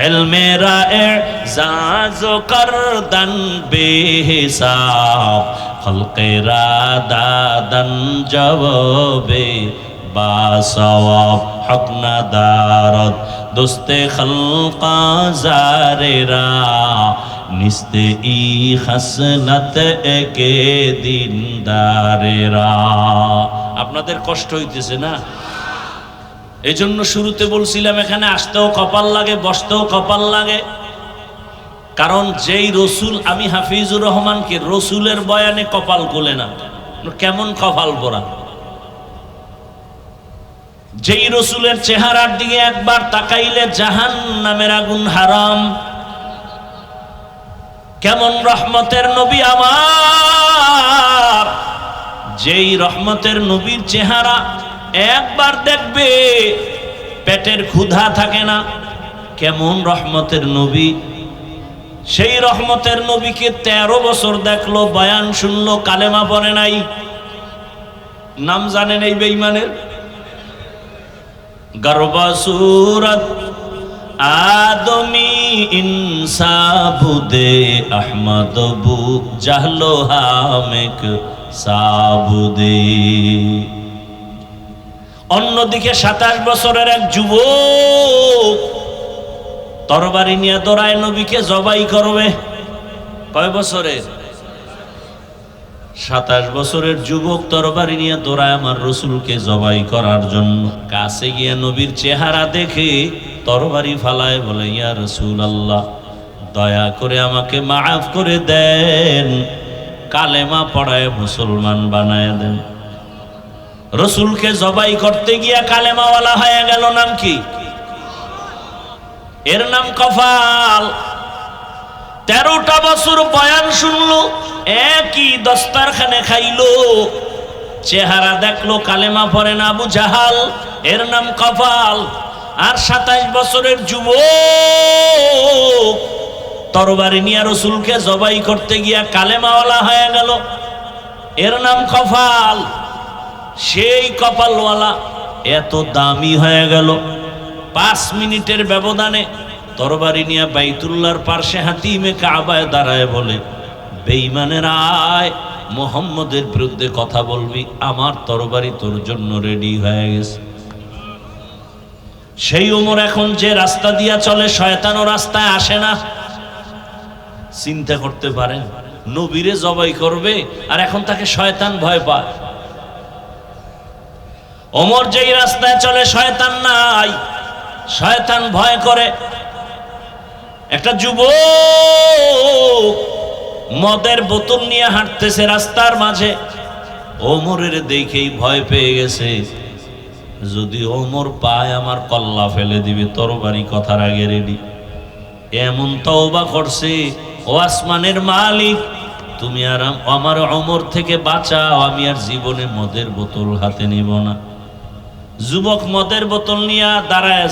এলমেরা এজাজো করদান বেহিসাব খলকেরা দাদান জবাবে বা সওয়াব হক না দারদ দোস্তে খলকা জারেরা নিস্তে ই হাসনাত একে দিনদারেরা। আপনাদের কষ্ট হইতেছে না? এই জন্য শুরুতে বলছিলাম এখানে আসতেও কপাল লাগে, বসতেও কপাল লাগে। কারণ যেই রসুল, আমি হাফিজুর রহমানকে রসুলের বয়ানে কপাল কোলে না, কেমন কপাল পরা। যেই রসুলের চেহারার দিকে একবার তাকাইলে জাহান্নামের আগুন হারাম। কেমন রহমতের নবী আমার, যেই রহমতের নবীর চেহারা একবার দেখবে পেটের ক্ষুধা থাকে না। কেমন রহমতের নবী, সেই রহমতের নবীকে 13 বছর দেখলো, বয়ান শুনলো, কালেমা পড়ে নাই। নাম জানেন এই বেঈমানের? গর্বা সুরত আদমি ইনসাবুদে আহমদ বু জাহলো হামেক সাবুদে। অন্যদিকে 27 বছরের এক যুবক তরবারি নিয়ে দৌড়ায় নবীকে জবাই করবে। কয় বছরের? 27 বছরের যুবক তরবারি নিয়ে দৌড়ায় আমার রসুলকে জবাই করার জন্য। কাছে গিয়ে নবীর চেহারা দেখে তরবারি ফালায়, বলে ইয়া রাসূলুল্লাহ, দয়া করে আমাকে মাফ করে দেন, কালেমা পড়ায় মুসলমান বানায় দেন। রসুলকে জবাই করতে গিয়া কালেমাওয়ালা হয়ে গেল। নাম কি? এর নাম কফাল। 13টা বছর বয়ান শুনলো, একই দস্তারখানে খাইলো, চেহারা দেখলো কালেমা পড়ে না, আবু জাহাল। এর নাম কফাল। আর 27 বছরের যুবক তরবারি নিয়ে রসুলকে জবাই করতে গিয়া কালেমাওয়ালা হয়ে গেল। এর নাম কফাল। সেই কপালওয়ালা এত দামি হয়ে গেল, 5 মিনিটের ব্যবধানে তরবারি নিয়ে বাইতুল্লাহর পার্শ্বে হাতিমে কাবায় দাঁড়ায় বলে, বেঈমানের আয়, মুহাম্মদের বিরুদ্ধে কথা বলবি, আমার তরবারি তোর জন্য রেডি হয়ে গেছে। সেই ওমর এখন যে রাস্তা দিয়া চলে, শয়তানও রাস্তায় আসে না। চিন্তা করতে পারেন, নবীরে জবাই করবে আর এখন তাকে শয়তান ভয় পায়। ওমর যেই রাস্তায় চলে শয়তান নাই, শয়তান ভয় করে। একটা যুবক মদের বোতল নিয়ে হাঁটতেছে রাস্তার মাঝে, ওমরের দেখেই ভয় পেয়ে গেছে, যদি ওমর পায় আমার কল্লা ফেলে দিবে, তরবারি কথার আগে রেডি। এমন তওবা করছে, ও আসমানের মালিক, তুমি আর আমার ওমর থেকে বাঁচাও, আমি আর জীবনে মদের বোতল হাতে নিব না। যুবক মদের বোতল নিয়ে দাঁড়ায়,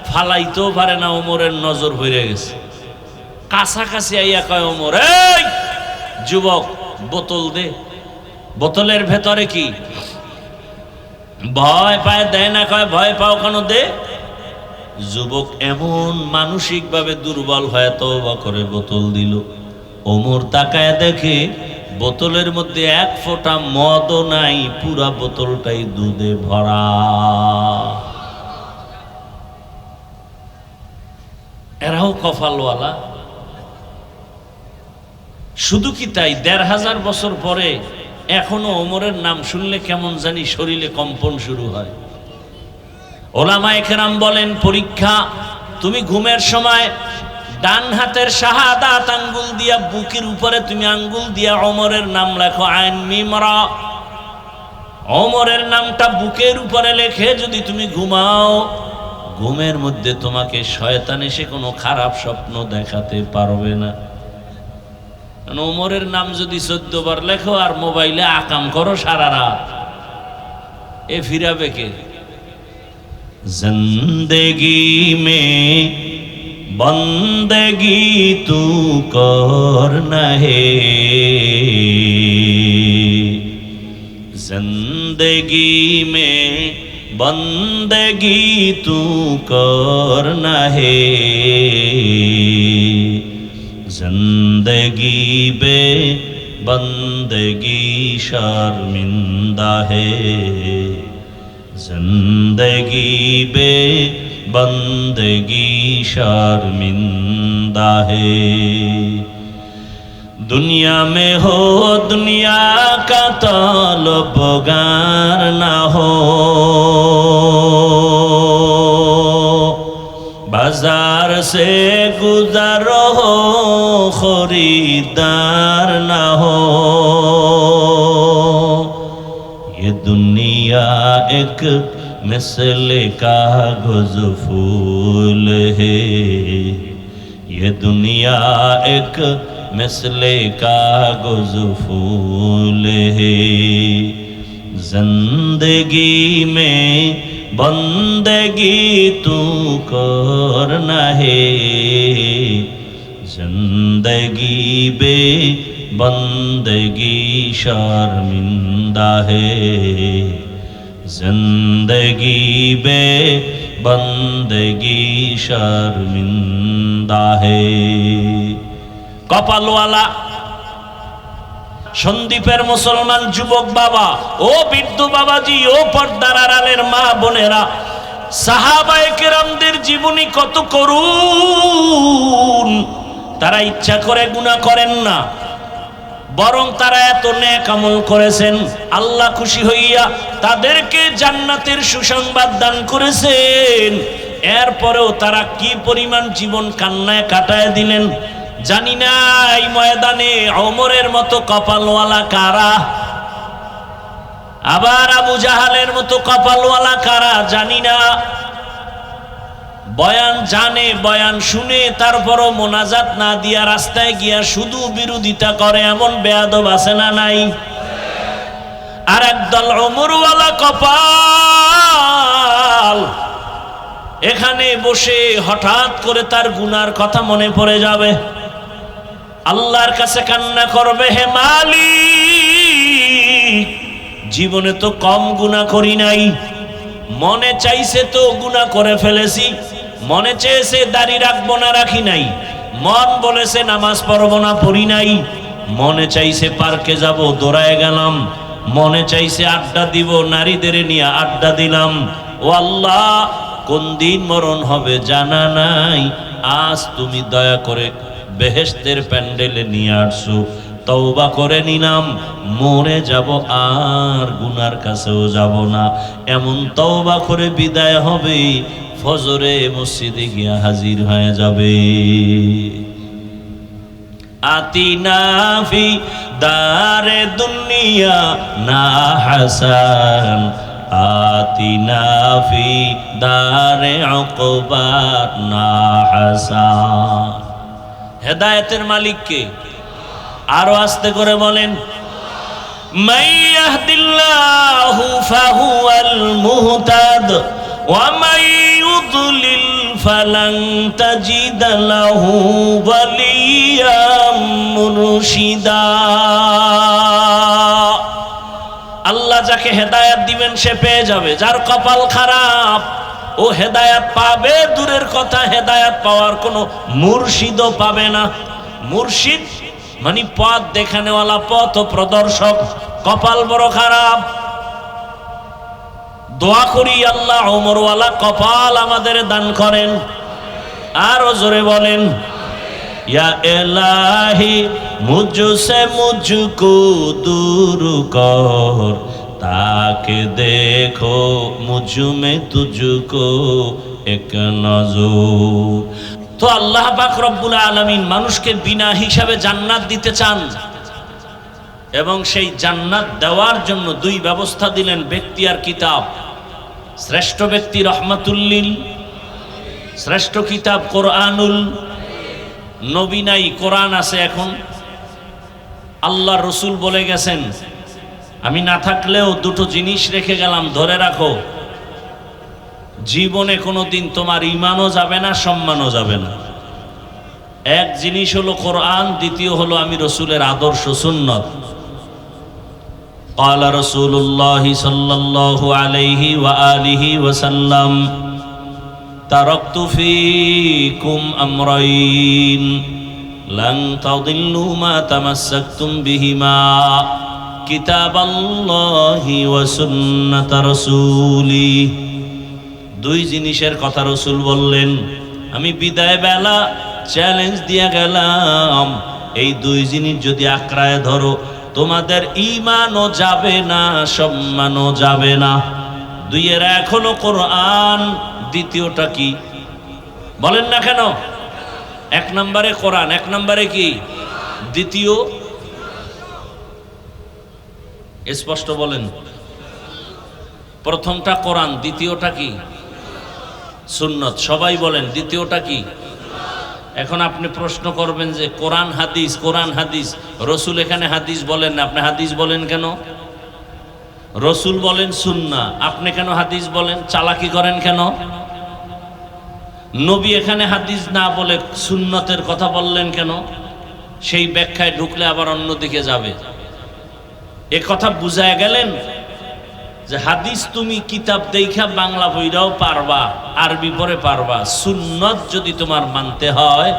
ফালাইতেও পারে না, ওমরের নজর হয়ে গেছে। কাছাকাছি আইয়া কয় ওমর, এই যুবক বোতল দে। বোতলের ভেতরে কি? ভয় পায়, দেয় না। কয় ভয় পাও কেন? দে। যুবক এমন মানসিক ভাবে দুর্বল হয়ে তওবা করে বোতল দিল। ওমর তাকায় দেখে বোতলের মধ্যে 1 ফোঁটা মদও নাই, পুরা বোতলটাই দুধে ভরা। এরাও কপালওয়ালা। শুধু কি তাই, 1500 বছর পরে এখনো ওমরের নাম শুনলে কেমন জানি শরীরে কম্পন শুরু হয়। ওলামায়ে কেরাম বলেন, পরীক্ষা, তুমি ঘুমের সময় ডান হাতের শাহাদাত আঙ্গুল দিয়া বুকের উপরে তুমি আঙ্গুল দিয়া ওমরের নাম লেখো, আইন মিম রা। ওমরের নামটা বুকের উপরে লেখে যদি তুমি ঘুমাও, ঘুমের মধ্যে তোমাকে শয়তান এসে কোনো খারাপ স্বপ্ন দেখাতে পারবে না। ওমরের নাম যদি 14 বার লেখো আর মোবাইলে আকাম করো সারা রাত, এ ফিরাবে কে? জিন্দেগি মে বন্দেগি তু করনা হে, जिंदगी में बंदगी तू करना है, जिंदगी बे बंदगी शर्मिंदा है, जिंदगी बे बंदगी शर्मिंदा है। दुनिया में हो दुनिया का तलबगार ना हो, बाजार से गुजरो हो खरीदार ना हो। ये दुनिया एक मिसल कागज फूल है, ये दुनिया एक मिसल कागज फूल है। जिंदगी में बंदगी तू करना है, जिंदगी बे बंदगी शर्मिंदा है, जिंदगी बे बंदगी शर्मिंदा है। কপালওয়ালা সন্দীপের মুসলমান যুবক বাবা, ও বৃদ্ধ বাবাজি, ও পর্দার আড়ালের মা বোনেরা, সাহাবায়ে কেরামদের জীবনী কত করুণ। তারা ইচ্ছা করে গুনাহ করেন না, বরং তারা এত নেক আমল করেছেন, আল্লাহ খুশি হইয়া তাদেরকে জান্নাতের সুসংবাদ দান করেছেন। এরপরেও তারা কি পরিমাণ জীবন কান্নায় কাটায় দিলেন জানি না। এই ময়দানে ওমরের মতো কপালওয়ালা কারা, আবার আবু জাহালের মতো কপালওয়ালা কারা জানি না। বয়ান জানে, বয়ান শুনে, তারপরও মোনাজাত না দিয়া রাস্তায় গিয়া শুধু বিরোধিতা করে এমন বেয়াদব আছে না নাই? আর একদল ওমরওয়ালা কপাল, এখানে বসে হঠাৎ করে তার গুনার কথা মনে পড়ে যাবে, আল্লাহর কাছে কান্না করবে, হে মালিক, জীবনে তো কম গুনাহ করি নাই, মনে চাইছে তো গুনাহ করে ফেলেছি, মনে চেয়েছে দাড়ি রাখবো না রাখি নাই, মন বলেছে নামাজ পড়বো না পড়ি নাই, মনে চাইছে পার্কে যাব দৌড়ায় গেলাম, মনে চাইছে আড্ডা দিব নারীদের নিয়ে আড্ডা দিলাম। ও আল্লাহ, কোন দিন মরণ হবে জানা নাই, আজ তুমি দয়া করে বেহেশতের প্যান্ডেলে নিয়ে আসছো, তওবা করে নিলাম, মরে যাব আর গুনার কাছেও যাব না, এমন তওবা করে বিদায় হবে, ফজরে মসজিদে গিয়া হাজির হয়ে যাবে। আতিনা ফি দারে দুনিয়া না হাসান, আতিনা ফি দারে উকবা না হাসান। হেদায়েতের মালিক কে? আরো আস্তে করে বলেন, মান ইয়াহদিল্লাহু ফাহুয়াল মুহতাদ ওয়া মান ইউদ্লিল ফালান তাজিদ লাহু ওয়ালিয়াম মুরশিদা। আল্লাহ যাকে হেদায়েত দিবেন সে পেয়ে যাবে, যার কপাল খারাপ ও হেদায়েত পাবে দূরের কথা, হেদায়েত পাওয়ার কোনো মুর্শিদও পাবে না। মুর্শিদ মানে পথ দেখানেওয়ালা, পথ প্রদর্শক, কপাল বড় খারাপ। দোয়া করি আল্লাহ ওমরওয়ালা কপাল আমাদের দান করেন। আরো জোরে বলেন, या इलाही मुझसे मुझको दूर कर, ताकि देखो मुझ में तुझको एक नजर। তো আল্লাহ পাক রব্বুল আলামিন মানুষকে বিনা হিসাবে জান্নাত দিতে চান এবং সেই জান্নাত দেওয়ার জন্য দুই ব্যবস্থা দিলেন, ব্যক্তি আর কিতাব। শ্রেষ্ঠ ব্যক্তি রহমাতুল্লিল, শ্রেষ্ঠ কিতাব কোরআনুল। নবী নাই, কোরআন আছে। এখন আল্লাহ রসুল বলে গেছেন, আমি না থাকলেও দুটো জিনিস রেখে গেলাম, ধরে রাখো, জীবনে কোনোদিন তোমার ঈমানও যাবে না, সম্মানও যাবে না। এক জিনিস হলো কোরআন, দ্বিতীয় হলো আমি রসুলের আদর্শ সুন্নত। قال رسول الله صلى الله عليه وآله وسلم تركت فيكم أمرين لن تضلوا ما تمسكتم بهما কিতাবাল্লাহি ওয়া সুন্নাত রাসূলি। দুই জিনিসের কথা রাসূল বললেন। আমি বিদায় বেলা চ্যালেঞ্জ দিয়ে গেলাম, এই দুই জিনিস যদি আঁকড়ায় ধরো তোমাদের ঈমানও যাবে না, সম্মানও যাবে না। দুইয়ের এক হলো কোরআন, দ্বিতীয়টা কি বলেন না কেন? এক নম্বরে কোরআন, এক নম্বরে কি? দ্বিতীয় স্পষ্ট বলেন। প্রথমটা কোরআন, দ্বিতীয়টা কি? সুন্নত। সবাই বলেন দ্বিতীয়টা কি? এখন আপনি প্রশ্ন করবেন যে কোরআন হাদিস, কোরআন হাদিস, রসুল এখানে হাদিস বলেন না, আপনি হাদিস বলেন কেন? রসুল বলেন সুন্নাহ, আপনি কেন হাদিস বলেন? চালাকি করেন কেন? নবী এখানে হাদিস না বলে সুন্নতের কথা বললেন কেন? সেই ব্যাখ্যায় ঢুকলে আবার অন্যদিকে যাবে। এ কথা বুঝায় গেলেন যে হাদিস তুমি কিতাব দেখা বাংলা বইরাও পারবা, আরবি পড়ে পারবা। সুন্নত যদি তোমার মানতে হয়,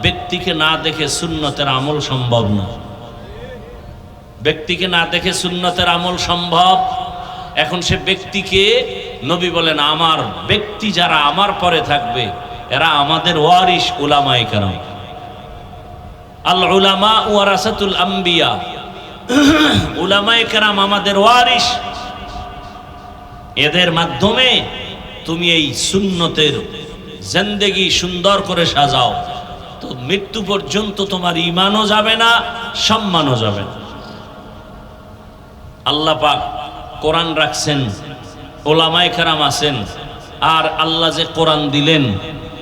ব্যক্তিকে না দেখে সুন্নতের আমল সম্ভব না। ব্যক্তিকে না দেখে সুন্নতের আমল সম্ভব। এখন সে ব্যক্তিকে নবী বলেন আমার ব্যক্তি যারা আমার পরে থাকবে এরা আমাদের ওয়ারিস উলামায়ে কেরাম। আল উলামা ওয়ারাসাতুল আম্বিয়া, উলামায়ে কেরাম আমাদের ওয়ারিস। এদের মাধ্যমে তুমি এই সুন্নতের জিন্দেগি সুন্দর করে সাজাও, তো মৃত্যু পর্যন্ত তোমার ঈমানও যাবে না, সম্মানও যাবে না। আল্লাহ পাক কোরআন রাখছেন, ওলামায়ে কেরাম আছেন, আর আল্লাহ যে কোরআন দিলেন,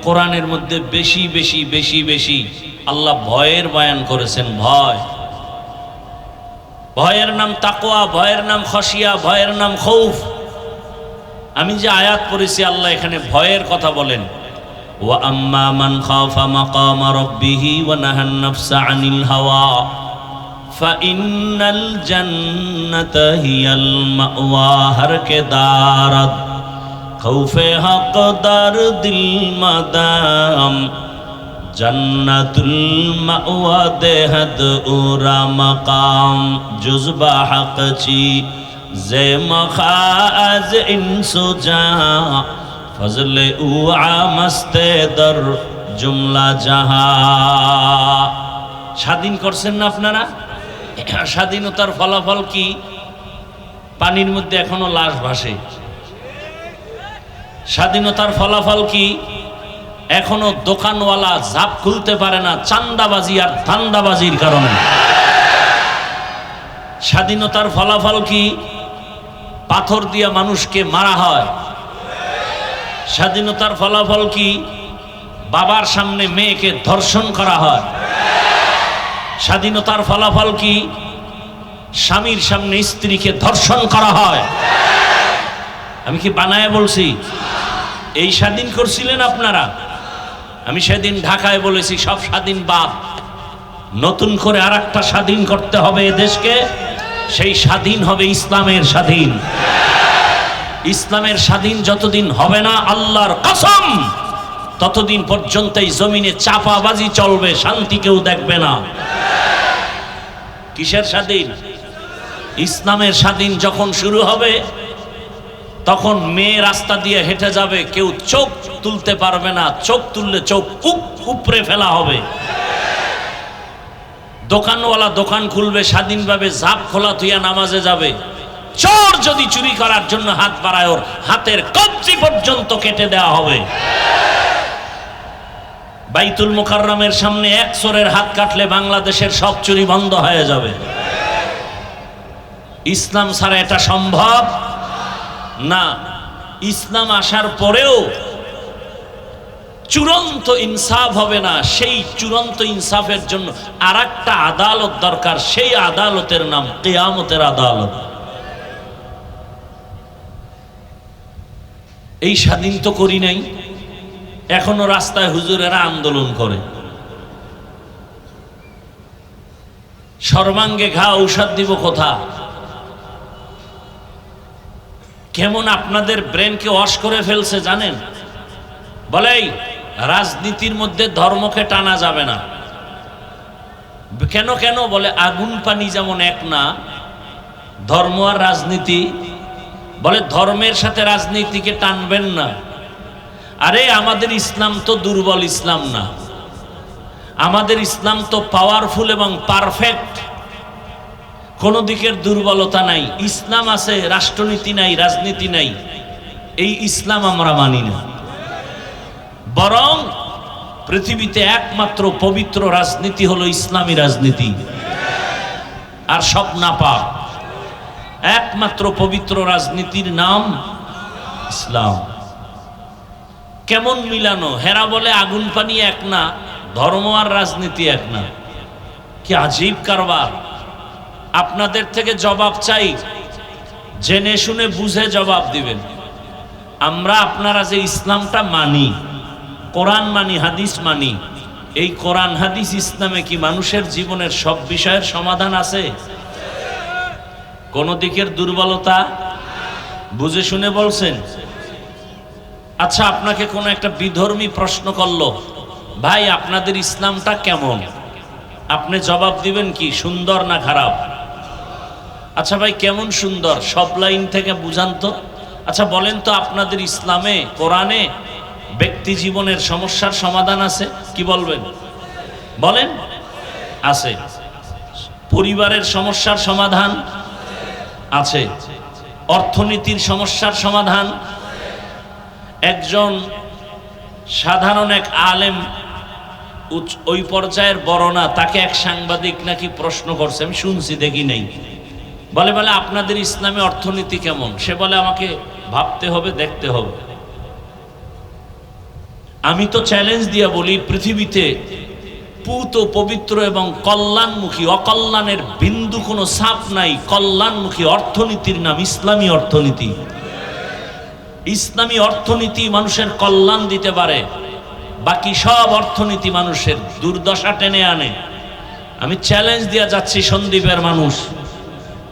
কোরআনের মধ্যে বেশি বেশি বেশি বেশি আল্লাহ ভয়ের বয়ান করেছেন। ভয়, ভয়ের নাম তাকওয়া, ভয়ের নাম খশিয়া, ভয়ের নাম খৌফ। আমি যে আয়াত পড়েছি আল্লাহ এখানে ভয়ের কথা বলেন, ওয়া আম্মা মান খাফা মাকামা রাব্বিহি ওয়া নাহান নাফসা আনিল হাওয়া ফাইন্নাল জান্নাতা হিয়াল মাওয়া। হর কে দারদ খৌফে হকদার দিল মাদাম জান্নাতুল মাওয়া দেহদ উরা মাকাম জুজবা হকচি যে মখাজ ইনসুজা ফজলে উআ মস্তে দর জুমলা জাহা। স্বাধীন করছেন না আপনারা? স্বাধীনতার ফলাফল কি? পানির মধ্যে এখনো লাশ ভাসে। স্বাধীনতার ফলাফল কি? এখনো দোকানওয়ালা ঝাপ খুলতে পারে না চান্দাবাজি আর ধান্দাবাজির কারণে। স্বাধীনতার ফলাফল কি? পাথর দিয়ে মানুষকে মারা হয়। স্বাধীনতার ফলাফল কি? বাবার সামনে মেয়েকে ধর্ষণ করা হয়। স্বাধীনতার ফলাফল কি? স্বামীর সামনে স্ত্রীকে ধর্ষণ করা হয়। আমি কি বানায় বলছি? এই স্বাধীন করছিলেন আপনারা? আমি সেদিন ঢাকায় বলেছি সব স্বাধীন বাদ, নতুন করে আর একটা স্বাধীন করতে হবে এদেশকে। সেই স্বাধীন হবে ইসলামের স্বাধীন। ইসলামের স্বাধীন যতদিন হবে না আল্লাহর কসম ততদিন পর্যন্ত এই জমিনে চাপাবাজি চলবে, শান্তি কেউ দেখবে না। কিসের স্বাধীন? ইসলামের স্বাধীন যখন শুরু হবে তখন মেয়ে রাস্তা দিয়ে হেঁটে যাবে, কেউ চোখ তুলতে পারবে না, চোখ তুললে চোখ উপরে ফেলা হবে। দোকানওয়ালা দোকান খুলবে স্বাধীনভাবে, ঝাপ খোলা থুইয়া নামাজে যাবে। চোর যদি চুরি করার জন্য হাত বাড়ায় ওর হাতের কবজি পর্যন্ত কেটে দেওয়া হবে। বাইতুল মুকাররমের সামনে এক চোরের হাত কাটলে বাংলাদেশের সব চুরি বন্ধ হয়ে যাবে। ইসলাম ছাড়া এটা সম্ভব না। ইসলাম আসার পরেও চূড়ান্ত ইনসাফ হবে না। সেই চূড়ান্ত ইনসাফের জন্য আর একটা আদালত দরকার। সেই আদালতের নাম কিয়ামতের আদালত। এই স্বাধীন তো করি নাই, এখনো রাস্তায় হুজুরেরা আন্দোলন করে। সর্বাঙ্গে ঘা ঔষধ দিব কোথা? কেমন আপনাদের ব্রেনকে ওয়াশ করে ফেলছে জানেন? বলে রাজনীতির মধ্যে ধর্মকে টানা যাবে না। কেন কেন? বলে আগুন পানি যেমন এক না, ধর্ম আর রাজনীতি, বলে ধর্মের সাথে রাজনীতিকে টানবেন না। আরে আমাদের ইসলাম তো দুর্বল ইসলাম না, আমাদের ইসলাম তো পাওয়ারফুল এবং পারফেক্ট, কোনো দিকের দুর্বলতা নাই। ইসলাম আছে, রাষ্ট্রনীতি নাই, রাজনীতি নাই, এই ইসলাম আমরা মানি না। বরং পৃথিবীতে একমাত্র পবিত্র রাজনীতি হলো ইসলামী রাজনীতি, আর সব নাপাক। একমাত্র পবিত্র রাজনীতির নাম ইসলাম। কেমন মিলানো! হেরা বলে আগুন পানি এক না, ধর্ম আর রাজনীতি এক না। কি আজীব কারবার! আপনাদের থেকে জবাব চাই, জেনে শুনে বুঝে জবাব দিবেন। আমরা আপনারা যে ইসলামটা মানি, কোরআন মানি, হাদিস মানি, এই কোরআন হাদিস ইসলামে কি মানুষের জীবনের সব বিষয়ের সমাধান আছে? কোন দিকের দুর্বলতা? বুঝে শুনে বলছেন। আচ্ছা, আপনাকে কোনো একটা বিধর্মী প্রশ্ন করলো, ভাই আপনাদের ইসলামটা কেমন? আপনি জবাব দিবেন কি, সুন্দর না খারাপ? আচ্ছা ভাই, কেমন সুন্দর? সব লাইন থেকে বুঝান তো। আচ্ছা বলেন তো, আপনাদের ইসলামে, কোরআনে ব্যক্তি জীবনের সমস্যার সমাধান আছে? কি বলবেন? বলেন। আছে। পরিবারের সমস্যার সমাধান আছে। অর্থনীতির সমস্যার সমাধান। একজন সাধারণ এক আলেম, ওই পর্যায়ের বড় না, তাকে এক সাংবাদিক নাকি প্রশ্ন করছে, আমি শুনছি, দেখি নাই। বলে আপনাদের ইসলামে অর্থনীতি কেমন? সে বলে আমাকে ভাবতে হবে, দেখতে হবে। আমি তো চ্যালেঞ্জ দিয়ে বলি, পৃথিবীতে পুত পবিত্র এবং কল্যাণমুখী, অকল্যাণের বিন্দু কোনো ছাপ নাই। কল্যাণমুখী অর্থনীতির নাম ইসলামী অর্থনীতি। ইসলামী অর্থনীতি মানুষের কল্যাণ দিতে পারে, বাকি সব অর্থনীতি মানুষের দুর্দশা টেনে আনে। আমি চ্যালেঞ্জ দিয়ে যাচ্ছি, সন্দ্বীপের মানুষ,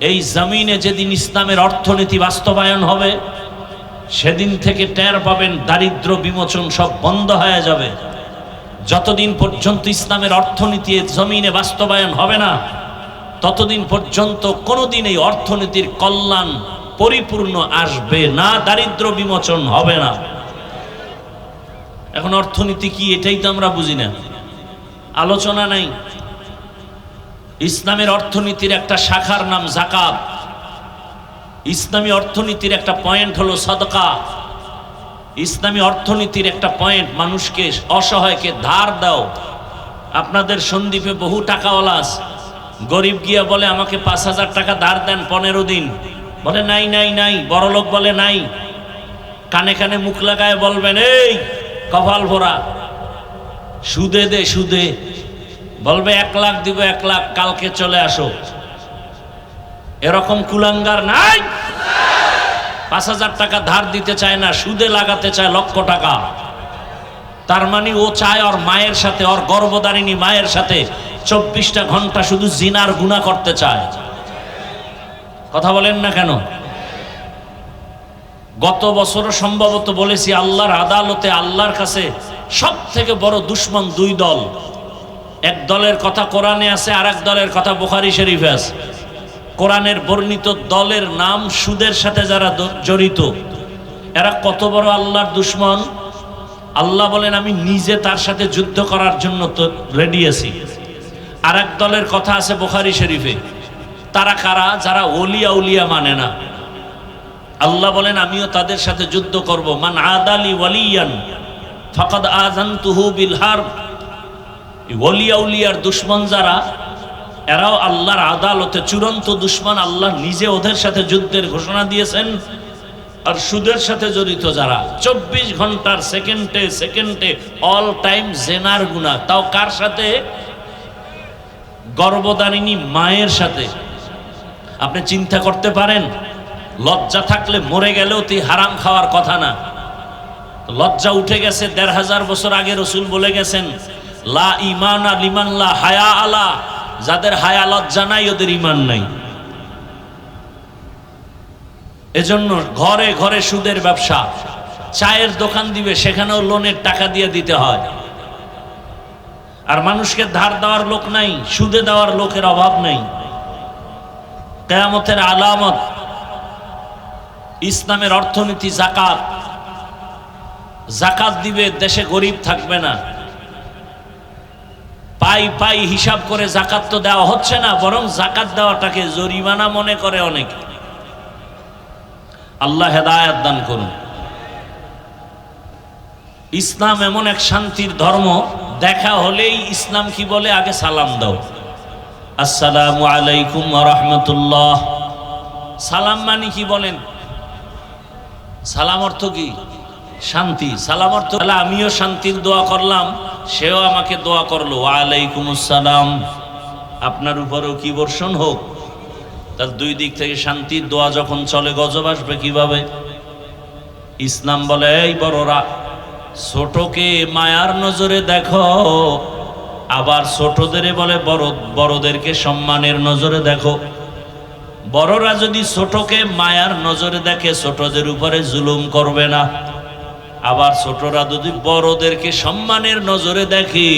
এই জমিনে যেদিন ইসলামের অর্থনীতি বাস্তবায়ন হবে, সেদিন থেকে টের পাবেন দারিদ্র বিমোচন সব বন্ধ হয়ে যাবে। যতদিন পর্যন্ত ইসলামের অর্থনীতি জমিনে বাস্তবায়ন হবে না, ততদিন পর্যন্ত কোনোদিন এই অর্থনীতির কল্যাণ পরিপূর্ণ আসবে না, দারিদ্র বিমোচন হবে না। এখন অর্থনীতি কি, এটাই তো আমরা বুঝি না, আলোচনা নাই। ইসলামের অর্থনীতির একটা শাখার নাম যাকাত। ইসলামী অর্থনীতির একটা পয়েন্ট হলো সাদকা। ইসলামী অর্থনীতির একটা পয়েন্ট মানুষকে, অসহায়কে ধার দাও। আপনাদের সন্দ্বীপে বহু টাকাওয়ালা আছে, গরিব গিয়া বলে আমাকে ৫,০০০ টাকা ধার দেন ১৫ দিন, বলে নাই নাই নাই। বড়লোক বলে নাই, কানে কানে মুখ লাগায় বলবেন, এই কপাল ভরা, সুদে দে, সুদে। বলবে ১ লাখ দিব, ১ লাখ, কালকে চলে আসো। এরকম কুলাঙ্গার নাই? ৫,০০০ টাকা ধার দিতে চায় না, সুদে লাগাতে চায় লক্ষ টাকা। তার মানে ও চায় ওর মায়ের সাথে, ওর গর্ভধারিণী মায়ের সাথে ২৪টা ঘন্টা শুধু জিনার গুনাহ করতে চায়। কথা বলেন না কেন? গত বছরও সম্ভবত বলেছি, আল্লাহর আদালতে, আল্লাহর কাছে সব থেকে বড় দুশ্মন দুই দল। এক দলের কথা কোরআনে আছে, আর এক দলের কথা বুখারী শরীফে আছে। কোরআনের বর্ণিত দলের নাম সুদের সাথে যারা জড়িত, এরা কত বড় আল্লাহর দুশ্মন! আল্লাহ বলেন, আমি নিজে তার সাথে যুদ্ধ করার জন্য তো রেডি আছি। আর এক দলের কথা আছে বুখারী শরীফে, তারা কারা? যারা ওলিয়া উলিয়া মানে না। আল্লাহ বলেন, আমিও তাদের সাথে যুদ্ধ করব। মান আদালি ওয়ালিয়ান ফাকাদ আযানতুহু বিল হারব। ওলিয়া উলিয়ার দুশ্মন যারা, এরাও আল্লাহর আদালতে চূড়ান্ত দুশ্মন। আল্লাহ নিজে ওদের সাথে যুদ্ধের ঘোষণা দিয়েছেন। আর সুদের সাথে জড়িত যারা, ২৪ ঘন্টার সেকেন্ডে সেকেন্ডে অল টাইম জেনার গুনাহ। তাও কার সাথে? গর্ভধারিণী মায়ের সাথে। আপনি চিন্তা করতে পারেন, লজ্জা থাকলে মরে গেলেও তুই হারাম খাওয়ার কথা না। লজ্জা উঠে গেছে ১৫০০ বছর আগে রাসূল বলে গেছেন, লা ঈমানা লিমান লা হায়া আলা। যাদের হায়া লজ্জা নাই, ওদের ঈমান নাই। এজন্য ঘরে ঘরে সুদের ব্যবসা। চায়ের দোকান দিবে, সেখানেও লোনের টাকা দিয়ে দিতে হয়। আর মানুষকে ধার দেওয়ার লোক নাই, সুদে দেওয়ার লোকের অভাব নাই। কিয়ামতের আলামত ইসলামের অর্থনীতি যাকাত। যাকাত দিবে, দেশে গরিব থাকবে না। পাই পাই হিসাব করে যাকাত তো দেওয়া হচ্ছে না, বরং যাকাত দেওয়াটাকে জরিমানা মনে করে অনেকে। আল্লাহ হেদায়েত দান করুন। ইসলাম এমন এক শান্তির ধর্ম, দেখা হলেই ইসলাম কি বলে? আগে সালাম দাও, আসসালামু আলাইকুম ওয়া রাহমাতুল্লাহ। সালাম মানে কি বলেন? সালাম অর্থ কি? শান্তি। সালাম অর্থ আমিও শান্তির দোয়া করলাম, সেও আমাকে দোয়া করলো, ওয়া আলাইকুম আসসালাম, আপনার উপরেও কি বর্ষণ হোক। তার দুই দিক থেকে শান্তির দোয়া যখন চলে, গজব আসবে কিভাবে? ইসলাম বলে, এই বড়রা, ছোটকে মায়ার নজরে দেখো, আবার ছোটদের বলে বড়দেরকে সম্মানের নজরে দেখো। বড়রা যদি ছোটকে মায়ার নজরে দেখে, ছোটদের উপরে জুলুম করবে না। আবার ছোটরা যদি বড়দেরকে সম্মানের নজরে দেখে,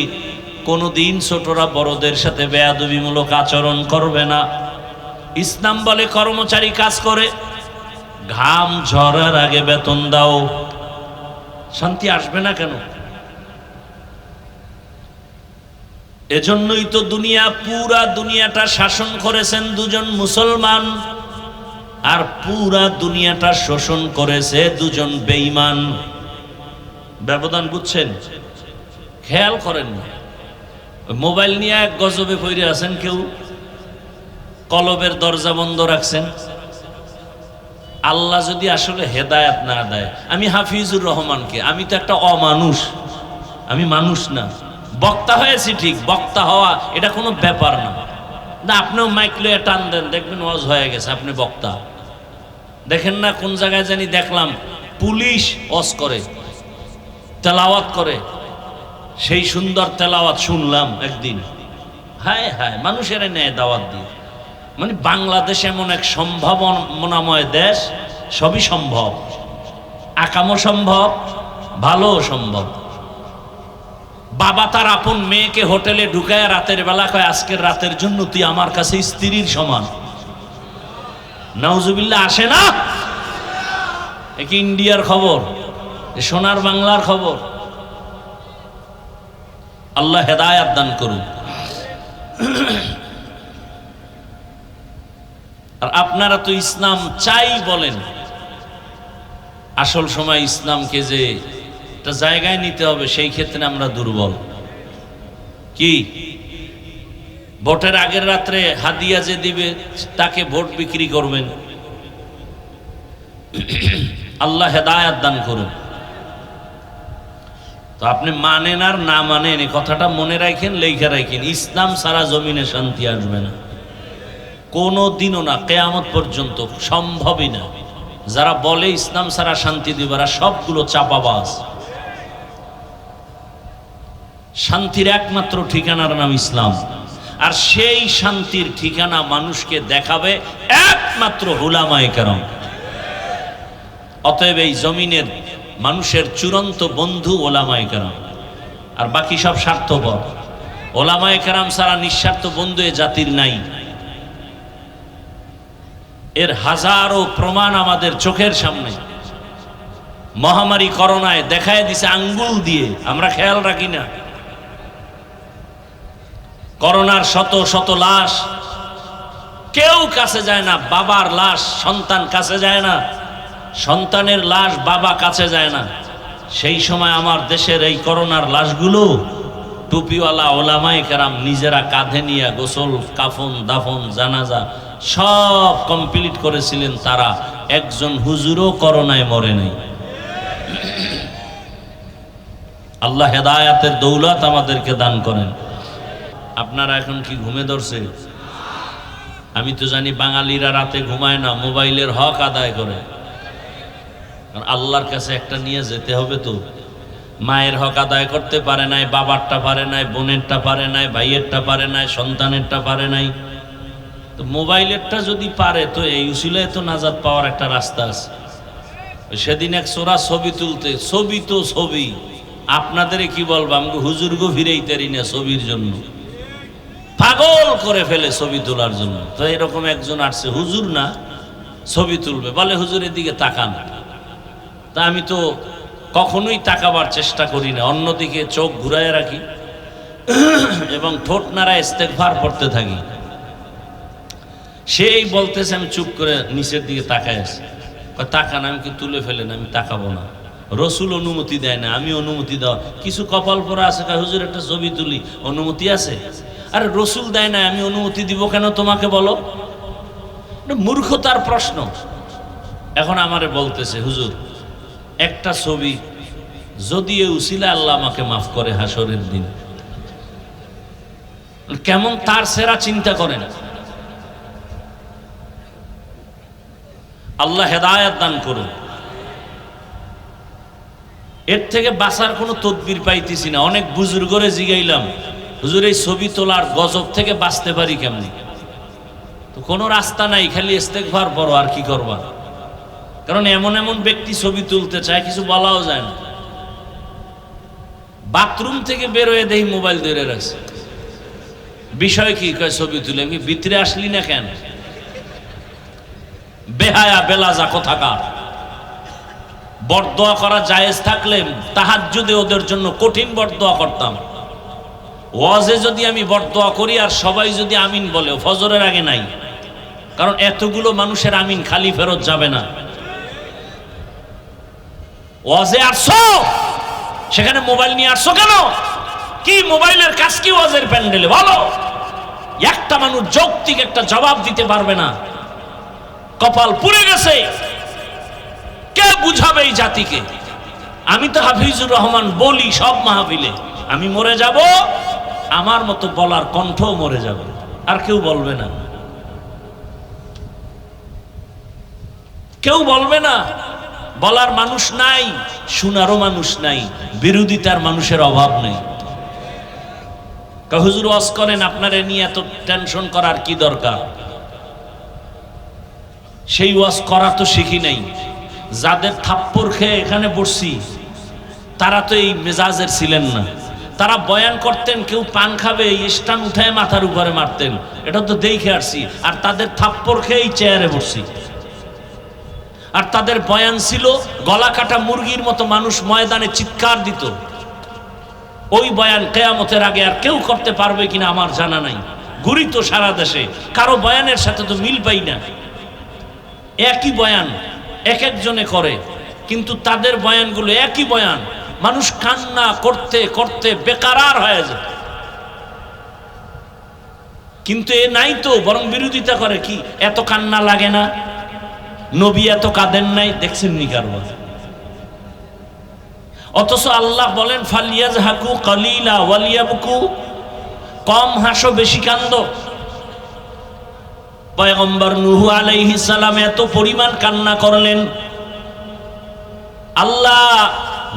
কোনোদিন ছোটরা বড়দের সাথে বেয়াদবিমূলক আচরণ করবে না। ইসলাম বলে, কর্মচারী কাজ করে, ঘাম ঝরার আগে বেতন দাও। শান্তি আসবে না কেন? এজন্যই তো পুরা দুনিয়াটা শাসন করেছেন দুজন মুসলমান, আর পুরা দুনিয়াটা শোষণ করেছে দুজন বেঈমান। ব্যবধান বুঝছেন? খেয়াল করেন না। মোবাইল নিয়ে এক গজবে পড়ে আছেন, কেউ কলবের দরজা বন্ধ রাখছেন। আল্লাহ যদি আসলে হেদায়েত না দেয়, আমি হাফিজুর রহমানকে, আমি তো একটা অমানুষ, আমি মানুষ না। বক্তা হয়েছি ঠিক, বক্তা হওয়া এটা কোনো ব্যাপার না। না, আপনিও মাইক লয়ে টান দেন, দেখবেন ওয়াজ হয়ে গেছে, আপনি বক্তা। দেখেন না কোন জায়গায় জানি দেখলাম পুলিশ ওয়াজ করে, তেলাওয়াত করে, সেই সুন্দর তেলাওয়াত শুনলাম একদিন। হায় হায়, মানুষের নেয় দাওয়াত দিয়ে। মানে বাংলাদেশ এমন এক সম্ভাবনাময় দেশ, সবই সম্ভব, আকামও সম্ভব, ভালোও সম্ভব। বাবা তার আপন মেয়েকে হোটেলে ঢুকায় রাতের বেলা কয়, আজকের রাতের জন্য তুই আমার কাছে স্ত্রীর সমান। নাউজুবিল্লাহ, আসে না? এ কি ইন্ডিয়ার খবর? সোনার বাংলার খবর? আল্লাহ হেদায়েত দান করুন। আর আপনারা তো ইসলাম চাই বলেন, আসল সময় ইসলামকে যে একটা জায়গায় নিতে হবে, সেই ক্ষেত্রে আমরা দুর্বল। কি ভোটের আগের রাত্রে হাদিয়া যে দিবে তাকে ভোট বিক্রি করবেন? আল্লাহ হেদায়েত দান করুন। তো আপনি মানেন আর না মানেন, এই কথাটা মনে রাখেন, লেখা রাখেন, ইসলাম সারা জমিনে শান্তি আসবে না, কোনো দিনও না, কিয়ামত পর্যন্ত সম্ভবই না। যারা বলে ইসলাম সারা শান্তি দিবে, এরা সবগুলো চাপাবাজ। শান্তির একমাত্র ঠিকানার নাম ইসলাম, আর সেই শান্তির ঠিকানা মানুষকে দেখাবে একমাত্র উলামায়ে কেরাম। অতএব এই জমিনের মানুষের চূড়ান্ত বন্ধু ওলামায়ে কেরাম, আর বাকি সব স্বার্থপর। ওলামায়ে কেরাম ছাড়া নিঃস্বার্থ বন্ধু এ জাতির নাই। এর হাজারো প্রমাণ আমাদের চোখের সামনে। মহামারী করোনায় দেখায় দিছে আঙ্গুল দিয়ে, আমরা খেয়াল রাখি না। করোনার শত শত লাশ, কেউ কাছে যায় না। বাবার লাশ সন্তান কাছে যায় না, সন্তানের লাশ বাবা কাছে যায় না। সেই সময় আমার দেশের এই করোনার লাশগুলো টুপিওয়ালা ওলামায়ে কেরাম নিজেরা কাঁধে নিয়ে গোসল, কাফন, দাফন, জানাজা সব কমপ্লিট করেছিলেন। তারা একজন হুজুরও করোনায় মরে নাই। আল্লাহ হেদায়েতের দৌলত আমাদেরকে দান করেন। আপনারা এখন কি ঘুমে ধরছে? আমি তো জানি বাঙালিরা রাতে ঘুমায় না, মোবাইলের হক আদায় করে। আল্লাহর কাছে একটা নিয়ে যেতে হবে তো। মায়ের হক আদায় করতে পারে নাই, বাবারটা পারে নাই, বোনেরটা পারে নাই, ভাইয়েরটা পারে নাই, সন্তানেরটা পারে নাই, তো মোবাইলেরটা যদি পারে তো এই উসিলায় তো নাজাত পাওয়ার একটা রাস্তা আছে। সেদিন এক সোরা ছবি তুলতে, ছবি তো ছবি, আপনাদের কি বলবো, আমাকে হুজুর গো ফিরেই তারি না ছবির জন্য। পাগল করে ফেলে ছবি তোলার জন্য। তো এরকম একজন আসছে, হুজুর না, ছবি তুলবে, বলে হুজুর এদিকে তাকান। তা আমি তো কখনোই তাকাবার চেষ্টা করি না, অন্যদিকে চোখ ঘুরায় রাখি এবং ঠোঁট নাড়ায় ইস্তেগফার পড়তে থাকি। সেই বলতেছে, আমি চুপ করে নিচের দিকে তাকায় আছি। তাকান, আমি কি তুলে ফেলেন, আমি তাকাবো না, রসুল অনুমতি দেয় না, আমি অনুমতি দেওয়া কিছু কপাল পরা আছে, হুজুর একটা ছবি তুলি, অনুমতি আছে? আরে রসুল দেয় না, আমি অনুমতি দিব কেন তোমাকে বলো? মূর্খতার প্রশ্ন। এখন আমারে বলতেছে, হুজুর একটা ছবি যদি এ উসিলা আল্লাহ আমাকে মাফ করে হাসরের দিন। কেমন তার সেরা চিন্তা করেন। আল্লাহ হেদায়েত দান করুন। এর থেকে বাঁচার কোনো তদবির পাইতেছি না। অনেক বুজুর্গরে জিগাইলাম, হুজুর এই ছবি তোলার গজব থেকে বাঁচতে পারি কেমনি? তো কোনো রাস্তা নাই, খালি ইস্তেগফার পড়ো, আর কি করবা? কারণ এমন এমন ব্যক্তি ছবি তুলতে চায়, কিছু বলাও যায় না। বাথরুম থেকে বের হয়ে দেখি মোবাইল ধরে রাখছে। বিষয় কি? কয় ছবি তুলে। আমি ভিতরে আসলি না কেন? বেহায়া বেলাজা কোথাকার। বরদোয়া করা জায়েজ থাকলে তাহাজ্জুদে ওদের জন্য কঠিন বরদোয়া করতাম। ওয়াজে যদি আমি বরদোয়া করি আর সবাই যদি আমিন বলে, ফজরের আগে নাই। কারণ এতগুলো মানুষের আমিন খালি ফেরত যাবে না। ওয়াজে আসছো, সেখানে মোবাইল নিয়ে আসছো কেন? কি মোবাইলের কাজ কি ওয়াজের প্যান্ডেলে? বলো। একটা মানুষ যৌক্তিক একটা জবাব দিতে পারবে না। কপাল পুড়ে গেছে। কে বুঝাবে এই জাতিকে? আমি তো হাফিজুর রহমান বলি সব মাহফিলে, আমি মরে যাব, আমার মতো বলার কণ্ঠও মরে যাবে, আর কেউ বলবে না। কেউ বলবে না। বলার মানুষ নাই, শোনারও মানুষ নাই, বিরোধিতার মানুষের অভাব নেই। হুজুর ওয়াজ করেন, আপনারে নিয়ে এত টেনশন করার কি দরকার? সেই ওয়াজ করা তো শিখি নাই। যাদের থাপ্পড় খেয়ে এখানে বসছি তারা তো এই মেজাজের ছিলেন না। তারা বয়ান করতেন, কেউ পান খাবে স্টান উঠায় মাথার উপরে মারতেন, এটা তো দেখে আসছি। আর তাদের থাপ্পড় খেয়ে এই চেয়ারে বসছি। আর তাদের বয়ান ছিল গলা কাটা মুরগির মতো, মানুষ ময়দানে চিৎকার দিত। ওই বয়ান কিয়ামতের আগে আর কেউ করতে পারবে কিনা আমার জানা নাই। ঘুরি তো সারা দেশে, কারো বয়ানের সাথে তো মিল পাই না। একই বয়ান এক একজনে করে, কিন্তু তাদের বয়ানগুলো একই বয়ান। মানুষ কান্না করতে করতে বেকারার হয়ে যায়। কিন্তু এ নাই তো, বরং বিরোধিতা করে। কি এত কান্না লাগে না? নবী এত কাঁদেন নাই, দেখছেন নি কারবার? অথচ আল্লাহ বলেন ফালিয়াজহাকু কালিলা ওয়ালিয়াবকু, কম হাসো বেশি কান্দো। পয়গম্বর নূহ আলাইহিস সালাম এত পরিমাণ কান্না করলেন। আল্লাহ,